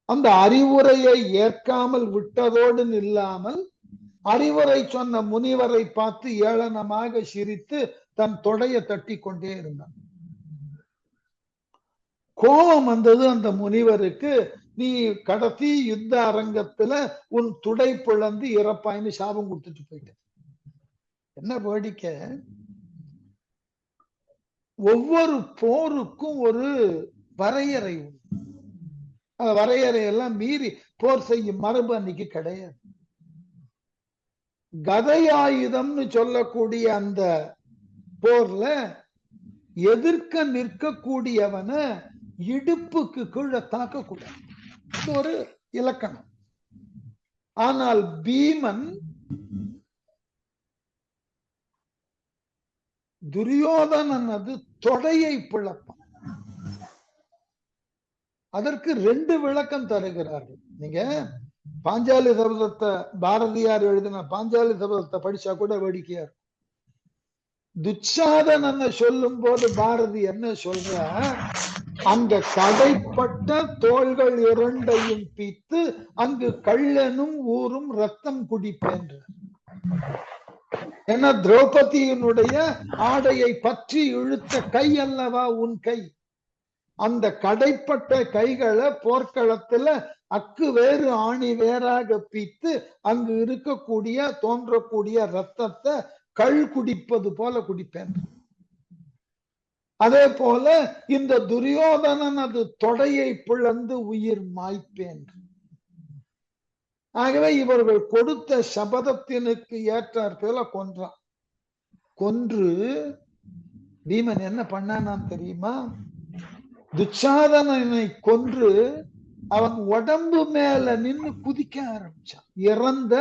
S1: அந்த அறிவுரையை ஏற்காமல் விட்டதோடு நில்லாமல் அறிவுரை சொன்ன முனிவரை பார்த்து ஏளனமாக சிரித்து தன் தொடையை தட்டி கொண்டே இருந்தான். கோபம் வந்தது அந்த முனிவருக்கு. நீ கடைசி யுத்த அரங்கத்துல உன் துடை பிளந்து இறப்பாயின்னு சாபம் கொடுத்துட்டு போயிட்ட. என்ன வேடிக்கை, ஒவ்வொரு போருக்கும் ஒரு வரையறை உண்டு. அந்த வரையறையெல்லாம் மீறி போர் செய்யும் மரபு அன்னைக்கு கிடையாது. கதையாயுதம்னு சொல்லக்கூடிய அந்த போர்ல எதிர்க்க நிற்கக்கூடியவன இடுப்புக்கு கீழே தாக்கக்கூடாது, ஒரு இலக்கணம். ஆனால் பீமன் துரியோதனன் அது தொடையை பிளப்பான். அதற்கு 2 விளக்கம் தருகிறார்கள். நீங்க பாஞ்சாலி சபதத்தை பாரதியார் எழுதின பாஞ்சாலி சபதத்தை படிச்சா கூட வேடிக்கையா இருக்கும். துச்சாதனனை சொல்லும் போது பாரதி என்ன சொல்ற, அந்த கடைப்பட்ட தோள்கள் 2ஐயும் பீத்து அங்கு கள்ளனும் ஊரும் ரத்தம் குடிப்பேன். ஏன்னா திரௌபதியினுடைய ஆடையை பற்றி இழுத்த கை அல்லவா உன் கை. அந்த கடைப்பட்ட கைகளை போர்க்களத்துல அக்கு வேறு ஆணி வேறாக பீத்து அங்கு இருக்கக்கூடிய தோன்றக்கூடிய ரத்தத்தை கள் குடிப்பது போல குடிப்பேன். அதே போல இந்த துரியோதனன் அது தொடையை பிளந்து உயிர் மாய்ப்பேன். ஆகவே இவர்கள் கொடுத்த சபதத்தினுக்கு ஏற்றார் போல கொன்றான். கொன்று பீமன் என்ன பண்ணான் தெரியுமா, துச்சாதனனை கொன்று அவன் உடம்பு மேல நின்று குதிக்க ஆரம்பிச்சான். இறந்த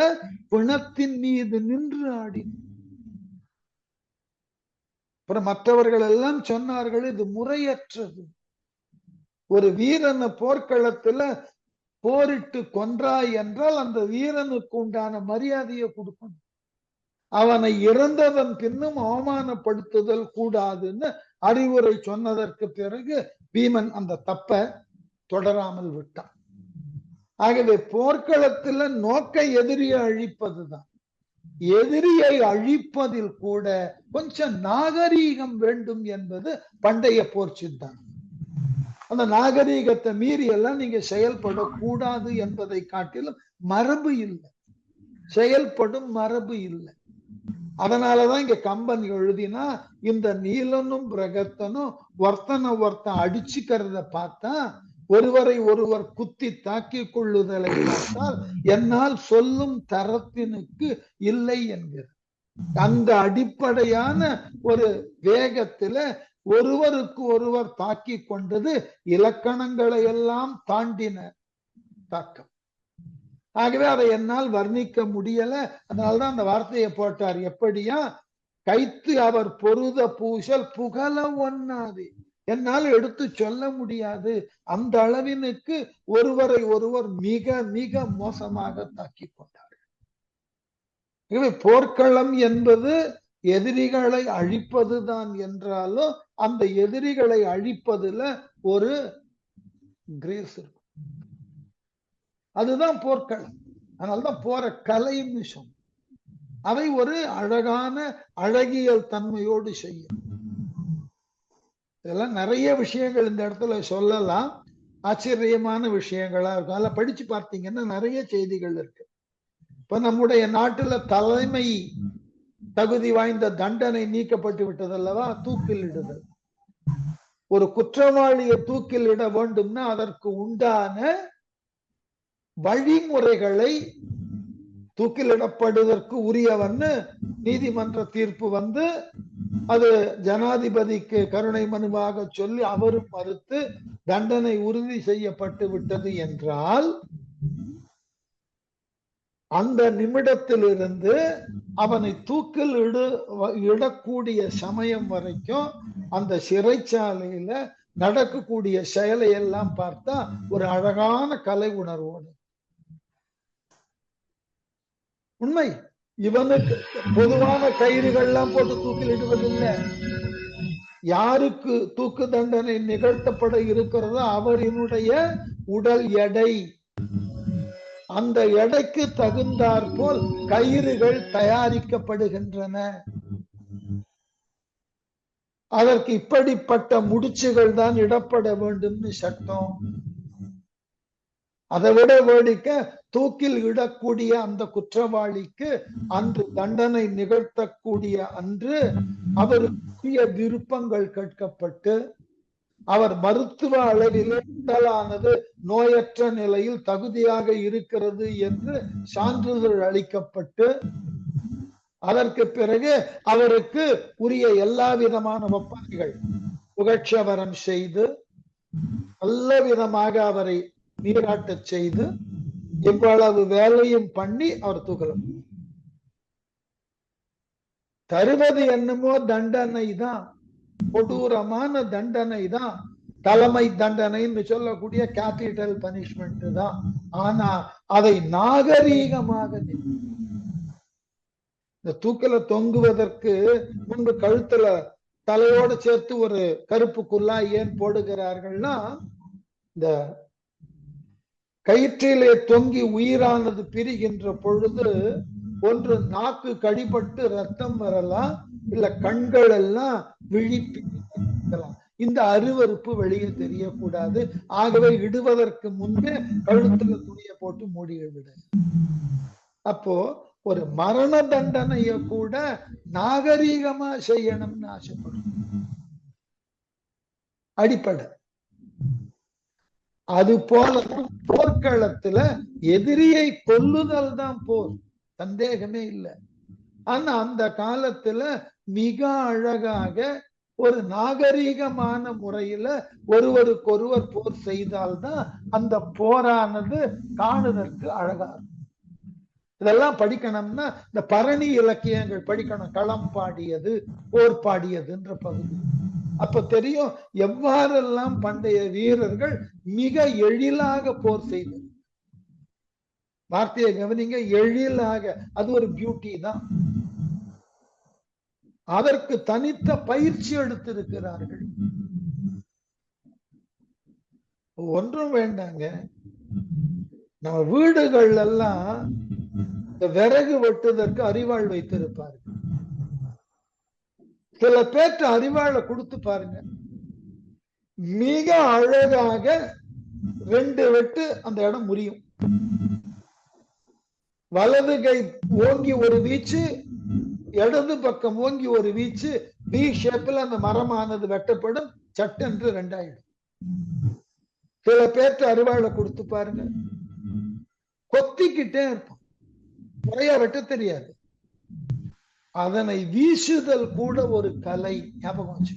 S1: பிணத்தின் மீது நின்று ஆடினான். அப்புறம் மற்றவர்கள் எல்லாம் சொன்னார்கள், இது முறையற்றது. ஒரு வீரனை போர்க்களத்துல போரிட்டு கொன்றாய் என்றால் அந்த வீரனுக்கு உண்டான மரியாதையை கொடுக்கணும். அவனை இறந்ததன் பின்னும் அவமானப்படுத்துதல் கூடாதுன்னு அறிவுரை சொன்னதற்கு பிறகு பீமன் அந்த தப்ப தொடராமல் விட்டான். ஆகவே போர்க்களத்துல நோக்க எதிரியை அழிப்பதுதான். எதிரியை அழிப்பதில் கூட கொஞ்சம் நாகரீகம் வேண்டும் என்பது பண்டைய போர் சித்தாந்தம். அந்த நாகரீகத்தை மீறி எல்லாம் நீங்க செயல்படக்கூடாது என்பதை காட்டிலும் மரபு இல்லை, செயல்படும் மரபு இல்லை. அதனாலதான் இங்க கம்பன் எழுதினா, இந்த நீலனும் பிரகத்தனும் ஒருத்தனை ஒருத்தன் அடிச்சுக்கிறத பார்த்தா ஒருவரை ஒருவர் குத்தி தாக்கிக் கொள்ளுதலை பார்த்தால் என்னால் சொல்லும் தரத்தினுக்கு இல்லை என்கிறது. அந்த அடிப்படையான ஒரு வேகத்துல ஒருவருக்கு ஒருவர் தாக்கி கொண்டது இலக்கணங்களை எல்லாம் தாண்டின தாக்கம். ஆகவே அதை என்னால் வர்ணிக்க முடியல. அதனால்தான் அந்த வார்த்தையை போட்டார். எப்படியா, கைத்து அவர் பொருத பூசல் புகழ ஒண்ணாது, என்னால் எடுத்து சொல்ல முடியாது. அந்த அளவினுக்கு ஒருவரை ஒருவர் மிக மிக மோசமாக தாக்கி கொண்டார்கள். இவை போர்க்களம் என்பது எதிரிகளை அழிப்பதுதான் என்றாலும் அந்த எதிரிகளை அழிப்பதுல ஒரு கிரேஸ் இருக்கும். அதுதான் போர்க்களம். அதனால்தான் போற கலை மிஷம் அவை ஒரு அழகான அழகியல் தன்மையோடு செய்யும். இதெல்லாம் நிறைய விஷயங்கள் இந்த இடத்துல சொல்லலாம். ஆச்சரியமான விஷயங்களா இருக்கும். அதெல்லாம் படிச்சு பார்த்தீங்கன்னா நிறைய செய்திகள் இருக்கு. இப்ப நம்முடைய நாட்டுல தலைமை தகுதி வாய்ந்த தண்டனை நீக்கப்பட்டு விட்டது அல்லவா, தூக்கில் இடுதல். ஒரு குற்றவாளியை தூக்கில் இட வேண்டும்னா அதற்கு உண்டான வழிமுறைகளை, தூக்கிலிடப்படுவதற்கு உரியவன்னு நீதிமன்ற தீர்ப்பு வந்து அது ஜனாதிபதிக்கு கருணை மனுவாக சொல்லி அவரும் மறுத்து தண்டனை உறுதி செய்யப்பட்டு விட்டது என்றால் அந்த நிமிடத்திலிருந்து அவனை தூக்கில் இடக்கூடிய சமயம் வரைக்கும் அந்த சிறைச்சாலையில நடக்கக்கூடிய செயலை எல்லாம் பார்த்தா ஒரு அழகான கலை உணர்வோடு. உண்மை, இவனுக்கு பொதுவான கயிறுகள்லாம் போட்டு தூக்கில் இடுவதில்லை. யாருக்கு தூக்கு தண்டனை நிகழ்த்தப்பட இருக்கிறதோ அவரினுடைய உடல் எடை, அந்த எடைக்கு தகுந்தாற் போல் கயிறுகள் தயாரிக்கப்படுகின்றன. அதற்கு இப்படிப்பட்ட முடிச்சுகள் தான் இடப்பட வேண்டும்னு சட்டம். அதை விட வேடிக்கை, தூக்கில் இடக்கூடிய அந்த குற்றவாளிக்கு அன்று தண்டனை நிகழ்த்தக்கூடிய அன்று அவருக்குரிய விருப்பங்கள் கேட்கப்பட்டு அவர் மருத்துவ அளவிலே உடலானது நோயற்ற நிலையில் தகுதியாக இருக்கிறது என்று சான்றிதழ் அளிக்கப்பட்டு அதற்கு பிறகு அவருக்கு உரிய எல்லா விதமான ஒப்பந்தங்கள் புகழ்ச்சவரம் செய்து நல்ல விதமாக அவரை நீராட்ட செய்து இவ்வளவு வேலையும் பண்ணி அவர் தூக்கலாம். தருவது என்னமோ தண்டனை தான், கொடூரமான தண்டனை தான், தலைமை தண்டனைன்னு சொல்லக்கூடிய கேபிட்டல் பனிஷ்மெண்ட் தான். ஆனா அதை நாகரீகமாக இந்த தூக்கில தொங்குவதற்கு முன்பு கழுத்துல தலையோடு சேர்த்து ஒரு கருப்பு குல்லாய் ஏன் போடுகிறார்கள்னா, இந்த கயிற்றிலே தொங்கி உயிரானது பிரிகின்ற பொழுது ஒன்று நாக்கு கடிபட்டு ரத்தம் வரலாம், இல்ல கண்கள் எல்லாம் விழிப்பிக்கலாம். இந்த அருவருப்பு வெளியே தெரியக்கூடாது. ஆகவே இடுவதற்கு முன்பே கழுத்துல துணியை போட்டு மூடி விட. அப்போ ஒரு மரண தண்டனைய கூட நாகரீகமா செய்யணும்னு ஆசைப்படும் அடிப்படை. அது போல போர்க்களத்துல எதிரியை கொல்லுதல் தான் போர், சந்தேகமே இல்லை. ஆனா அந்த காலத்துல மிக அழகாக ஒரு நாகரீகமான முறையில ஒருவருக்கொருவர் போர் செய்தால்தான் அந்த போரானது காணுதற்கு அழகா இருக்கும். இதெல்லாம் படிக்கணும்னா இந்த பரணி இலக்கியங்கள் படிக்கணும். களம் பாடியது, போர் பாடியதுன்ற பகுதி. அப்ப தெரியும் எவ்வாறெல்லாம் பண்டைய வீரர்கள் மிக எழிலாக போர் செய்தது. வார்த்தையை கவனிங்க, எழிலாக. அது ஒரு பியூட்டி தான். அதற்கு தனித்த பயிற்சி எடுத்திருக்கிறார்கள். ஒன்றும் வேண்டாங்க, நம்ம வீடுகள் எல்லாம் இந்த விறகு வெட்டுவதற்கு அரிவாள் வைத்திருப்பார்கள். சில பேற்ற அரிவாளை கொடுத்து பாருங்க, மிக அழகாக 2 வெட்டு அந்த இடம் முடியும். வலது கை ஓங்கி ஒரு வீச்சு, இடது பக்கம் ஓங்கி ஒரு வீச்சு, பி ஷேப்ல அந்த மரமானது வெட்டப்படும், சட்டென்று 2 ஆயிடும். சில பேர்த்து அருவாளை கொடுத்து பாருங்க, கொத்திக்கிட்டே இருப்பான், முறையா வெட்ட தெரியாது. அதனை வீசுதல் கூட ஒரு கலை. ஞாபகம் வச்சு,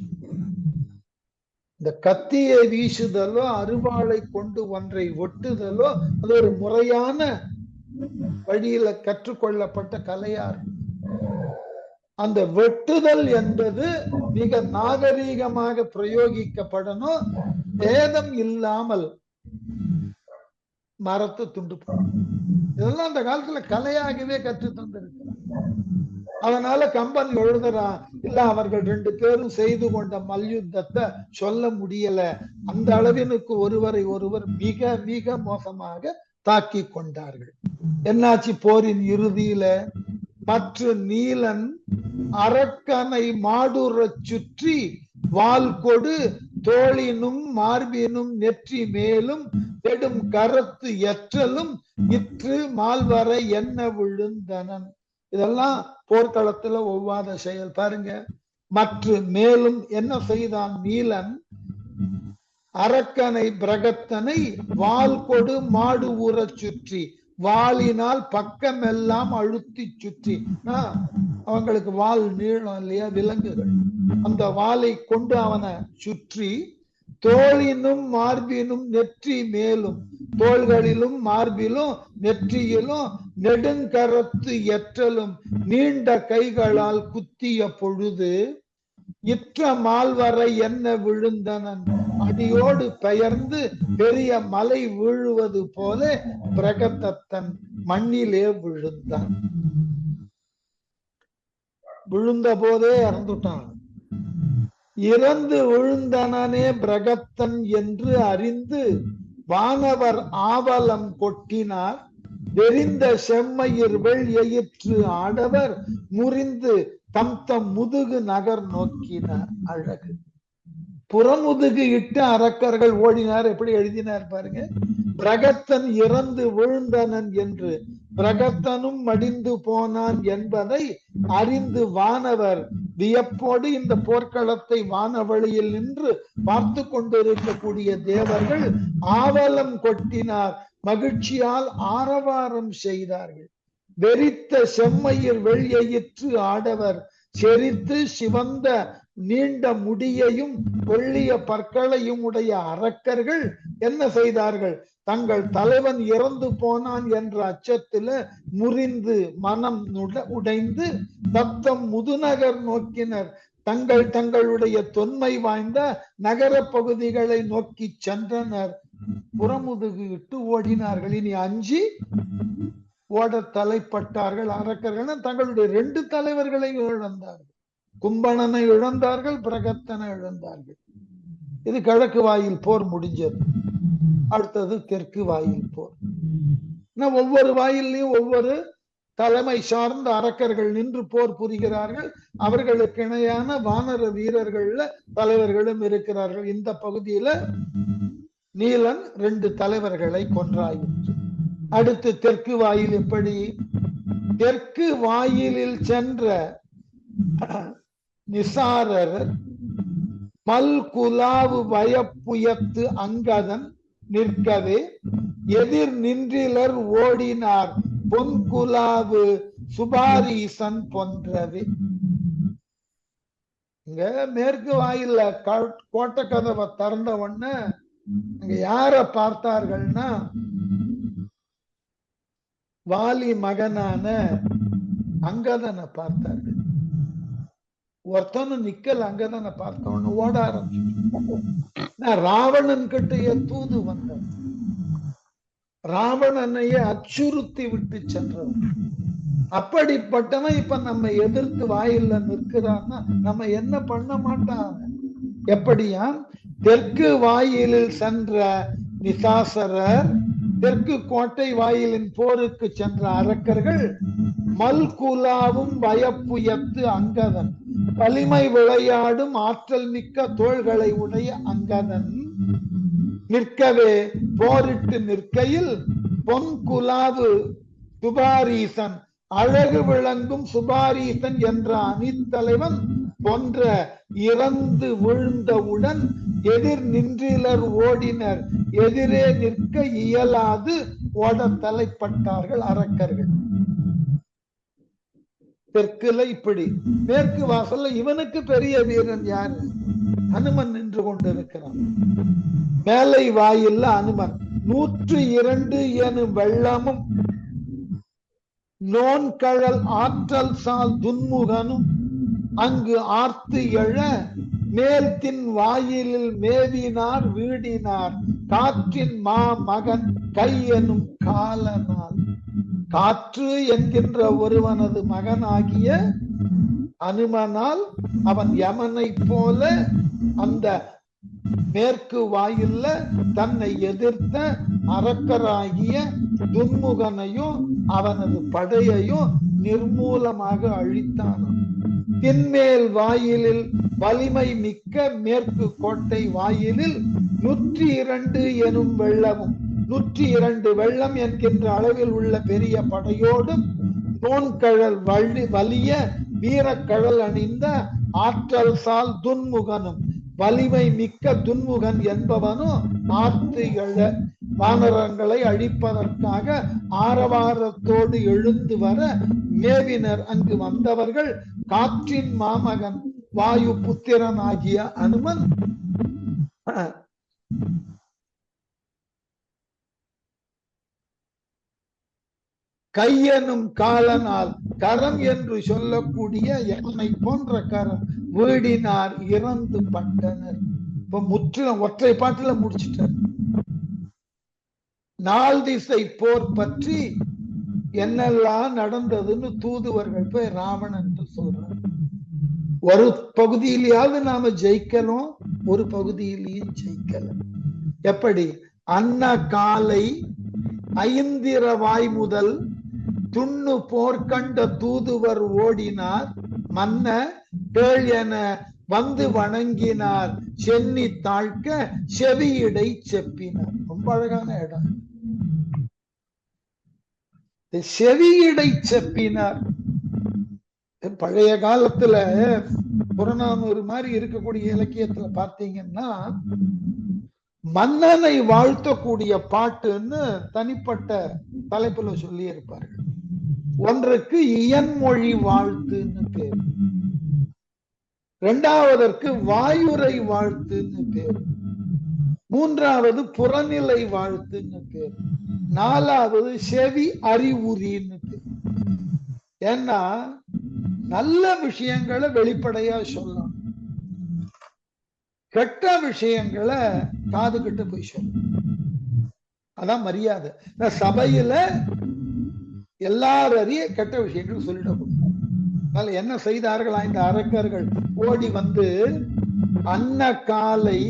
S1: இந்த கத்தியை வீசுதலோ அருவாளை கொண்டு ஒன்றை ஒட்டுதலோ அது ஒரு முறையான வழியில கற்றுக்கொள்ளப்பட்ட கலையா இருக்கும். அந்த வெட்டுதல் என்பது மிக நாகரீகமாக பிரயோகிக்கப்படணும். வேதம் இல்லாமல் மரத்தை துண்டு போடணும். இதெல்லாம் அந்த காலத்துல கலையாகவே கற்று தந்திருக்கிறார். அதனால கம்பன் எழுதுறான், இல்ல அவர்கள் 2 பேரும் செய்து கொண்ட மல்யுத்தத்தை சொல்ல முடியல, அந்த அளவினுக்கு ஒருவரை ஒருவர் மிக மிக மோசமாக தாக்கி கொண்டார்கள். என்னாச்சு? போரின் இறுதியில மற்ற நீலன் அரக்கனை மாடுறச் சுற்றி வால் கொடு தோளினும் மார்பினும் நெற்றி மேலும் நெடும் கரத்து எற்றலும் இற்று மால்வரை என்ன விழுந்தனன். இதெல்லாம் போர்க்களத்துல ஒவ்வாத செயல். பாருங்க, மற்ற மேலும் என்ன செய்தான் நீலன்? அரக்கனை பிரகத்தனை வால் கொடு மாடு ஊற சுற்றி, வாளினால் பக்கமெல்லாம் அழுத்தி சுற்றி. அவங்களுக்கு வால் நீளம் இல்லையா, விலங்குகள், அந்த வாளை கொண்டு அவனை சுற்றி தோளினும் மார்பினும் நெற்றி மேலும், தோள்களிலும் மார்பிலும் நெற்றியிலும் நெடுங்கரத்து எற்றலும் நீண்ட கைகளால் குத்திய பொழுது இற்ற மால்வரை என்ன விழுந்தனன், அடியோடு பெயர்ந்து பெரிய மலை வீழுவது போல பிரகதத்தன் மண்ணிலே விழுந்தான். விழுந்த போதே இறந்துட்டான். இறந்து விழுந்தனனே பிரகத்தன் என்று அறிந்து வானவர் ஆவலம் கொட்டினார். வெறிந்த செம்மையிர் வெள்ளியிற்று ஆடவர் முறிந்து தம் தம் முதுகு நகர் நோக்கினார். அழகு. புறமுதுகு இட்டு அரக்கர்கள் ஓடினார். எப்படி எழுதினார் பாருங்க, பிரகத்தன் இறந்து விழுந்தனன் என்று பிரகத்தனும் மடிந்து போனான் என்பதை அறிந்து வானவர் வியப்போடு இந்த போர்க்களத்தை வானவழியில் நின்று பார்த்து கொண்டிருக்கக்கூடிய தேவர்கள் ஆவலம் கொட்டினார், மகிழ்ச்சியால் ஆரவாரம் செய்தார்கள். வெறித்த செம்மையில் வெள்ளியிற்று ஆடவர் செறித்து சிவந்த நீண்ட முடியையும் வெள்ளிய பற்களையும் உடைய அரக்கர்கள் என்ன செய்தார்கள்? தங்கள் தலைவன் இறந்து போனான் என்ற அச்சத்தில முறிந்து மனம் உடைந்து தத்தம் முதுநகர் நோக்கினர். தங்களுடைய தொன்மை வாய்ந்த நகர பகுதிகளை நோக்கி சென்றனர். புறமுதுகு இட்டு ஓடினார்கள். இனி அஞ்சி ஓட தலைப்பட்டார்கள் அரக்கர்கள். தங்களுடைய 2 தலைவர்களை இழந்தார்கள். கும்பணனை இழந்தார்கள், பிரகத்தனை இழந்தார்கள். இது கிழக்கு வாயில் போர் முடிஞ்சது. அடுத்தது தெற்கு வாயில் போர். ஒவ்வொரு வாயிலையும் ஒவ்வொரு தலைமை சார்ந்த அரக்கர்கள் நின்று போர் புரிகிறார்கள். அவர்களுக்கு இணையான வானர வீரர்கள்ல தலைவர்களும் இருக்கிறார்கள். இந்த பகுதியில நீலன் 2 தலைவர்களை கொன்றாயிற்று. அடுத்து தெற்கு வாயில். எப்படி? தெற்கு வாயிலில் சென்ற நிசாரர் மல்குலாவு வயப்புயத்து அங்கதன் நிற்கவே எதிர் நின்றிலர் ஓடினார் பொன்குலாவு சுபாரீசன் போன்றவே. இங்க மேற்கு வாயில கோட்டை கதவை திறந்த உடனே அங்க யார பார்த்தார்கள்னா வாலி மகனான அங்கதனை பார்த்தார்கள். ஒருத்தனும் நிக்கல். அங்கதனை பார்த்தவன ஓட ஆரம்பிச்சு. ராவணன் கிட்டே தூது வந்தவன், ராவணனையே அச்சுறுத்தி விட்டு சென்றவன். அப்படிப்பட்டவன் இப்ப நம்ம எதிர்த்து வாயில நிற்கிறான்னா நம்ம என்ன பண்ண மாட்டான்? எப்படியா? தெற்கு வாயிலில் சென்ற நிசாசரர், தெற்கு கோட்டை வாயிலின் போருக்கு சென்ற அரக்கர்கள், மல்குலாவும் வயப்புயத்து அங்கதன், வலிமை விளையாடும் ஆற்றல் மிக்க தோள்களை உடைய அங்கதன் நிற்கவே போரிட்டு நிற்கையில் பொன்குலாவு சுபாரீசன், அழகு விளங்கும் சுபாரீசன் என்ற அணித்தலைவன் போன்ற இறந்து விழுந்தவுடன் எதிர் நின்றிலர் ஓடினர் எதிரே நிற்க இயலாது ஓட தலைப்பட்டார்கள் அரக்கர்கள். தெற்குல இப்படி, மேற்கு வாசல்ல இவனுக்கு பெரிய வீரன் யாரு? அனுமன் நின்று கொண்டிருக்கிறான். மேலை வாயில்ல அனுமன் 102 எனும் வெள்ளமும் நோன்கழல் ஆற்றல் சால் துன்முகனும் அங்கு ஆர்த்து எழ மேல்தின் வாயிலில் மேவினார் வீடினார் காற்றின் மா மகன் கை எனும் காலனால். காற்று என்கின்ற ஒருவனது மகனாகிய அனுமனால் அவன் யமனை போல அந்த மேற்கு வாயில்ல தன்னை எதிர்த்த அரக்கராகிய துன்முகனையும் அவனது படையையும் நிர்மூலமாக அழித்தானாம். தின்மேல் வாயிலில் வலிமை மிக்க மேற்கு கோட்டை வாயிலில் 102 எனும் வெள்ளமும் 102 வெள்ளம் என்கின்ற அளவில் உள்ள பெரிய படையோடும் நோன்கழல் வலிய வீரக்கழல் அணிந்த ஆற்றல் சால் துன்முகனும் வலிமை மிக்க துன்முகன் என்பவனும் ஆர்த்து எழ வானரங்களை அழிப்பதற்காக ஆரவாரத்தோடு எழுந்து வர மேவினர். அங்கு வந்தவர்கள் காற்றின் மாமகன் வாயு புத்திரன் ஆகிய அனுமன் கையெனும் காலனால் கரம் என்று சொல்லக்கூடிய யமனை போன்ற கரம் வீடினார் இறந்து பட்டனர். இப்ப முற்றிலும் ஒற்றை பாட்டுல முடிச்சிட்டார். நாள் திசை போர் பற்றி என்னெல்லாம் நடந்ததுன்னு தூதுவர்கள் போய் ராவணன் என்று சொல்றார். ஒரு பகுதியிலேயாவது நாம ஜெயிக்கணும், ஒரு பகுதியிலையும் ஜெயிக்கல. எப்படி? அன்ன காலை ஐந்திரவாய் முதல் துண்ணு போர்க்கண்ட தூதுவர் ஓடினார் மன்ன கேள் என வந்து வணங்கினார் சென்னி தாழ்க்க செவியிடை செப்பினார். ரொம்ப அழகான இடம். செவியிடை செப்பினார். பழைய காலத்துல புறநானூறு மாதிரி இருக்கக்கூடிய இலக்கியத்துல பார்த்தீங்கன்னா மன்னனை வாழ்த்தக்கூடிய பாட்டுன்னு தனிப்பட்ட தலைப்புல சொல்லி இருப்பார்கள். ஒன்றுக்கு இயன்மொழி வாழ்த்துன்னு பேரு, இரண்டாவதற்கு வாயுரை வாழ்த்துன்னு பேரு, மூன்றாவது புறநிலை வாழ்த்துன்னு பேரு, நாலாவது செவி அறிவுரின்னு பேரு. ஏன்னா நல்ல விஷயங்களை வெளிப்படையா சொல்லணும், கெட்ட விஷயங்களை காது கிட்ட போய் சொல்லணும். அதான் மரியாதை. சபையில எல்லாரையும் கெட்ட விஷயங்கள் சொல்லிடக்கூடாது. என்ன செய்தார்களா இந்த அரக்கர்கள்? ஓடி வந்து அன்ன காலை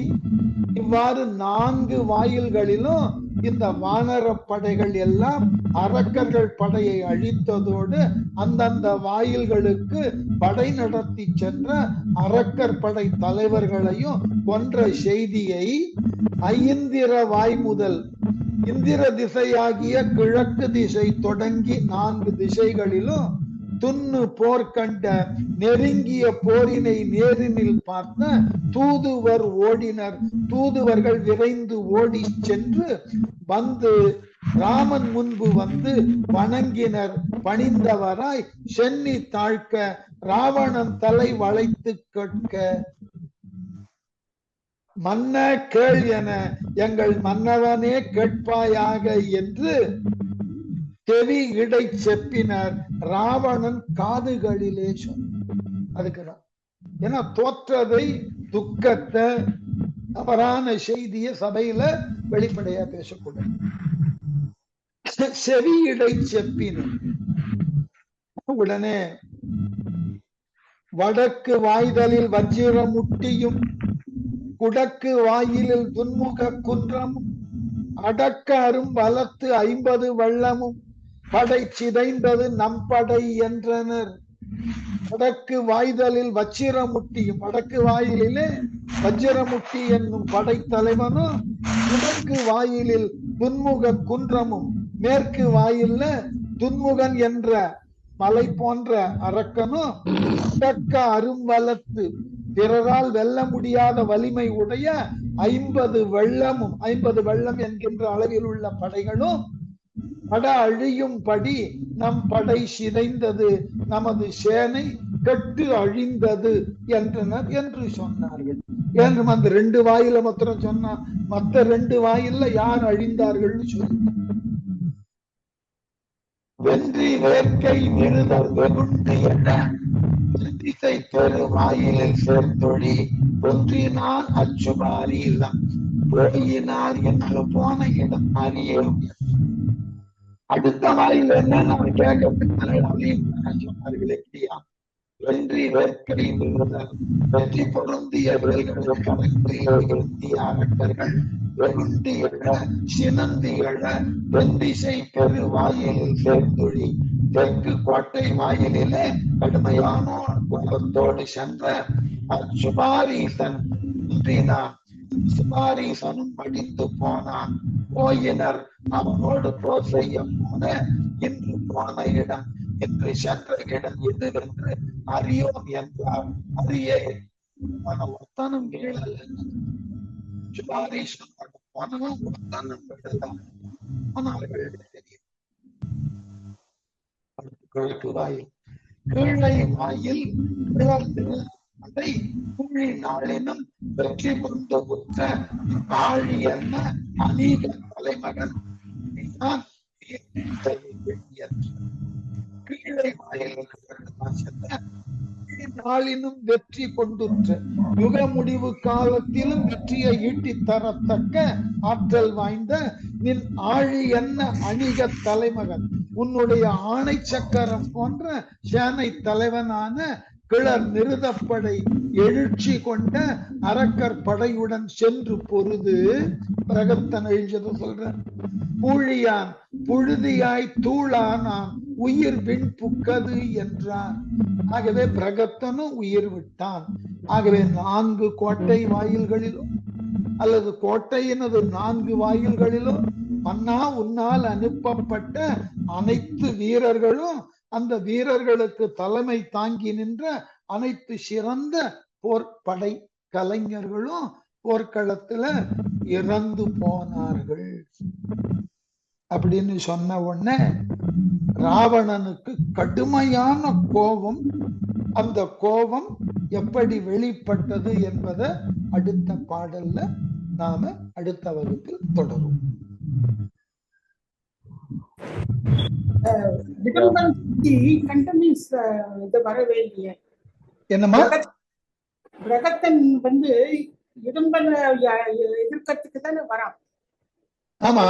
S1: இவ்வாறு 4 வாயில்களிலும் இந்த வானர படைகள் எல்லாம் அரக்கர்கள் படையை அழித்ததோடு அந்தந்த வாயில்களுக்கு படை நடத்தி சென்ற அரக்கர் படை தலைவர்களையும் கொன்ற செய்தியை ஐந்திர வாய் முதல் இந்திர திசையாகிய கிழக்கு திசை தொடங்கி 4 திசைகளிலும் துண்ணு போர் கண்ட நெருங்கிய போரினை நேரினில் பார்த்த தூதுவர் ஓடினர். தூதுவர்கள் விரைந்து ஓடி சென்று வந்து ராமன் முன்பு வந்து வணங்கினர். பணிந்தவராய் சென்னி தாழ்க்க ராவணன் தலை வளைத்து கேட்க மன்ன கேள் என எங்கள் மன்னவனே கேட்பாயாக என்று தெவி இடை செப்பினர். ராவணன் காதுகளிலே சொன்னார். அதுக்குதான் ஏன்னா தோற்றதை துக்கத்தை தவறான செய்திய சபையில வெளிப்படையா பேசக்கூடாது. செவி இடை செப்பினர். உடனே வடக்கு வாய்தலில் வஜ்ரமுட்டியும் குடக்கு வாயிலில் துன்முக குன்றமும் அடக்க அரும் வலத்து 50 வெள்ளமும் படை சிதைந்தது நம் படை என்றனர். வடக்கு வாய்தலில் வச்சிரமுட்டியும், வடக்கு வாயிலே வஜ்ரமுட்டி என்னும் படை தலைவனும், குடக்கு வாயிலில் துன்முக குன்றமும், மேற்கு வாயில்ல துன்முகன் என்ற மலை போன்ற அரக்கனும், அடக்க அரும் வலத்து பிறரால் வெல்ல முடியாத வலிமை உடைய 50 வெள்ளமும் 50 வெள்ளம் என்கின்ற அளவில் உள்ள படைகளும் பட அழியும்படி நம் படை சிதைந்தது, நமது சேனை கெட்டு அழிந்தது என்றனர் என்று சொன்னார்கள். என்று அந்த 2 வாயில மாத்திரம் சொன்னா, மத்த 2 வாயில யார் அழிந்தார்கள் சொல்லி, வென்றி வேட்கை நிறுதல் வெகுண்டு என திசை பெரு வாயிலில் சேர்த்தொழி ஒன்றினான் அச்சுமாரி இல்லம் போயினார் என்று போன இடம் அறியும். அடுத்த வாயில் என்ன நம்ம கேட்க சொன்னார்களே இல்லையா, வென்றி வேட்கை நிறுதல் வெற்றி பொருந்திய அரக்கர்கள் வெகுண்டி எழ சினந்தி எழ வெந்திசை பெரு வாயிலில் சேர்த்தொழி தெற்கு கோட்டை வாயிலே கடுமையானோர் கோபத்தோடு சென்ற அச்சுமாரீசன் சுமாரீசனும் மடிந்து போனான். போயினர் அவனோடு போர் செய்ய போன இன்று போன இடம் என்று சென்ற இடம் எதுவென்று அறியோம் என்றார். அறிய ஒத்தனம் கேளல் சுமாரீசனோட போனவன் ஒத்தனம் விடலாம் போனார்கள் தெரியும். கிழக்கு வாயில் கீழை வாயில் அதை கூழி நாளினும் வெற்றி கொண்டு உற்ற ஆழி என்ன அநீக தலைமகன் கீழை வாயில் நாளினும் வெற்றி கொண்டுற்ற யுக முடிவு காலத்திலும் வெற்றியை ஈட்டி தரத்தக்க ஆற்றல் வாய்ந்த நின் ஆழி என்ன அணிக தலைமகன், உன்னுடைய ஆணை சக்கரம் போன்ற சேனை தலைவனான கிளர் நிருதப்படை எழுச்சி கொண்ட அரக்கர் படையுடன் சென்று பொருது பிரகத்தன் எழுந்தது சொல்ற பூழியான் புழுதியாய் தூளானான் உயிர் விண் புக்கது என்றான். ஆகவே பிரகத்தனும் உயிர் விட்டான். ஆகவே 4 கோட்டை வாயில்களிலும் அல்லது கோட்டையினது 4 வாயில்களிலும் மன்னா உன்னால் அனுப்பப்பட்ட அனைத்து வீரர்களும் அந்த வீரர்களுக்கு தலைமை தாங்கி நின்ற அனைத்து சிறந்த போர்படை கலைஞர்களும் போர்க்களத்துல இறந்து போனார்கள் அப்படின்னு சொன்ன உடனே ராவணனுக்கு கடுமையான கோபம். அந்த கோபம் எப்படி வெளிப்பட்டது என்பதை அடுத்த பாடல்ல நாம அடுத்த வகுப்பில் தொடரும்.
S2: வரவே இல்லையே
S1: என்னமா
S2: பிரகத்தன் வந்து இடும்பனை எதிர்க்கிறதுக்கு தானே வரான்.
S1: ஆமா,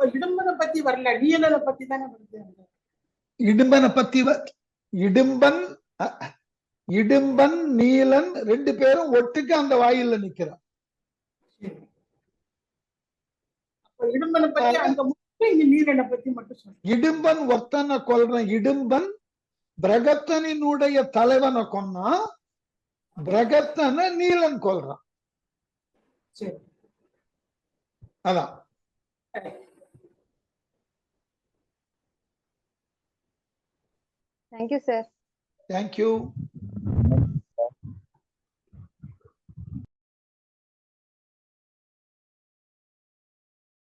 S2: இடும்பனை பத்தி வரல, நீலனை பத்தி தானே வருது.
S1: இடும்பனை பத்தி இடும்பன் நீலன் 2 பேரும் ஒட்டுக்கு அந்த வாயில நிக்கிறான்.
S2: இடும்பனை பத்தி அங்க இங்க நீலனை பத்தி மட்டும் சொல்ல.
S1: இடும்பன் ஒத்தனை கொல்றான். இடும்பன் பிரகத்தனினுடைய தலைவனை கொன்னா, பிரகத்தனை நீலன் கொல்றான். அதான்.
S3: Thank you, sir.
S1: Thank you.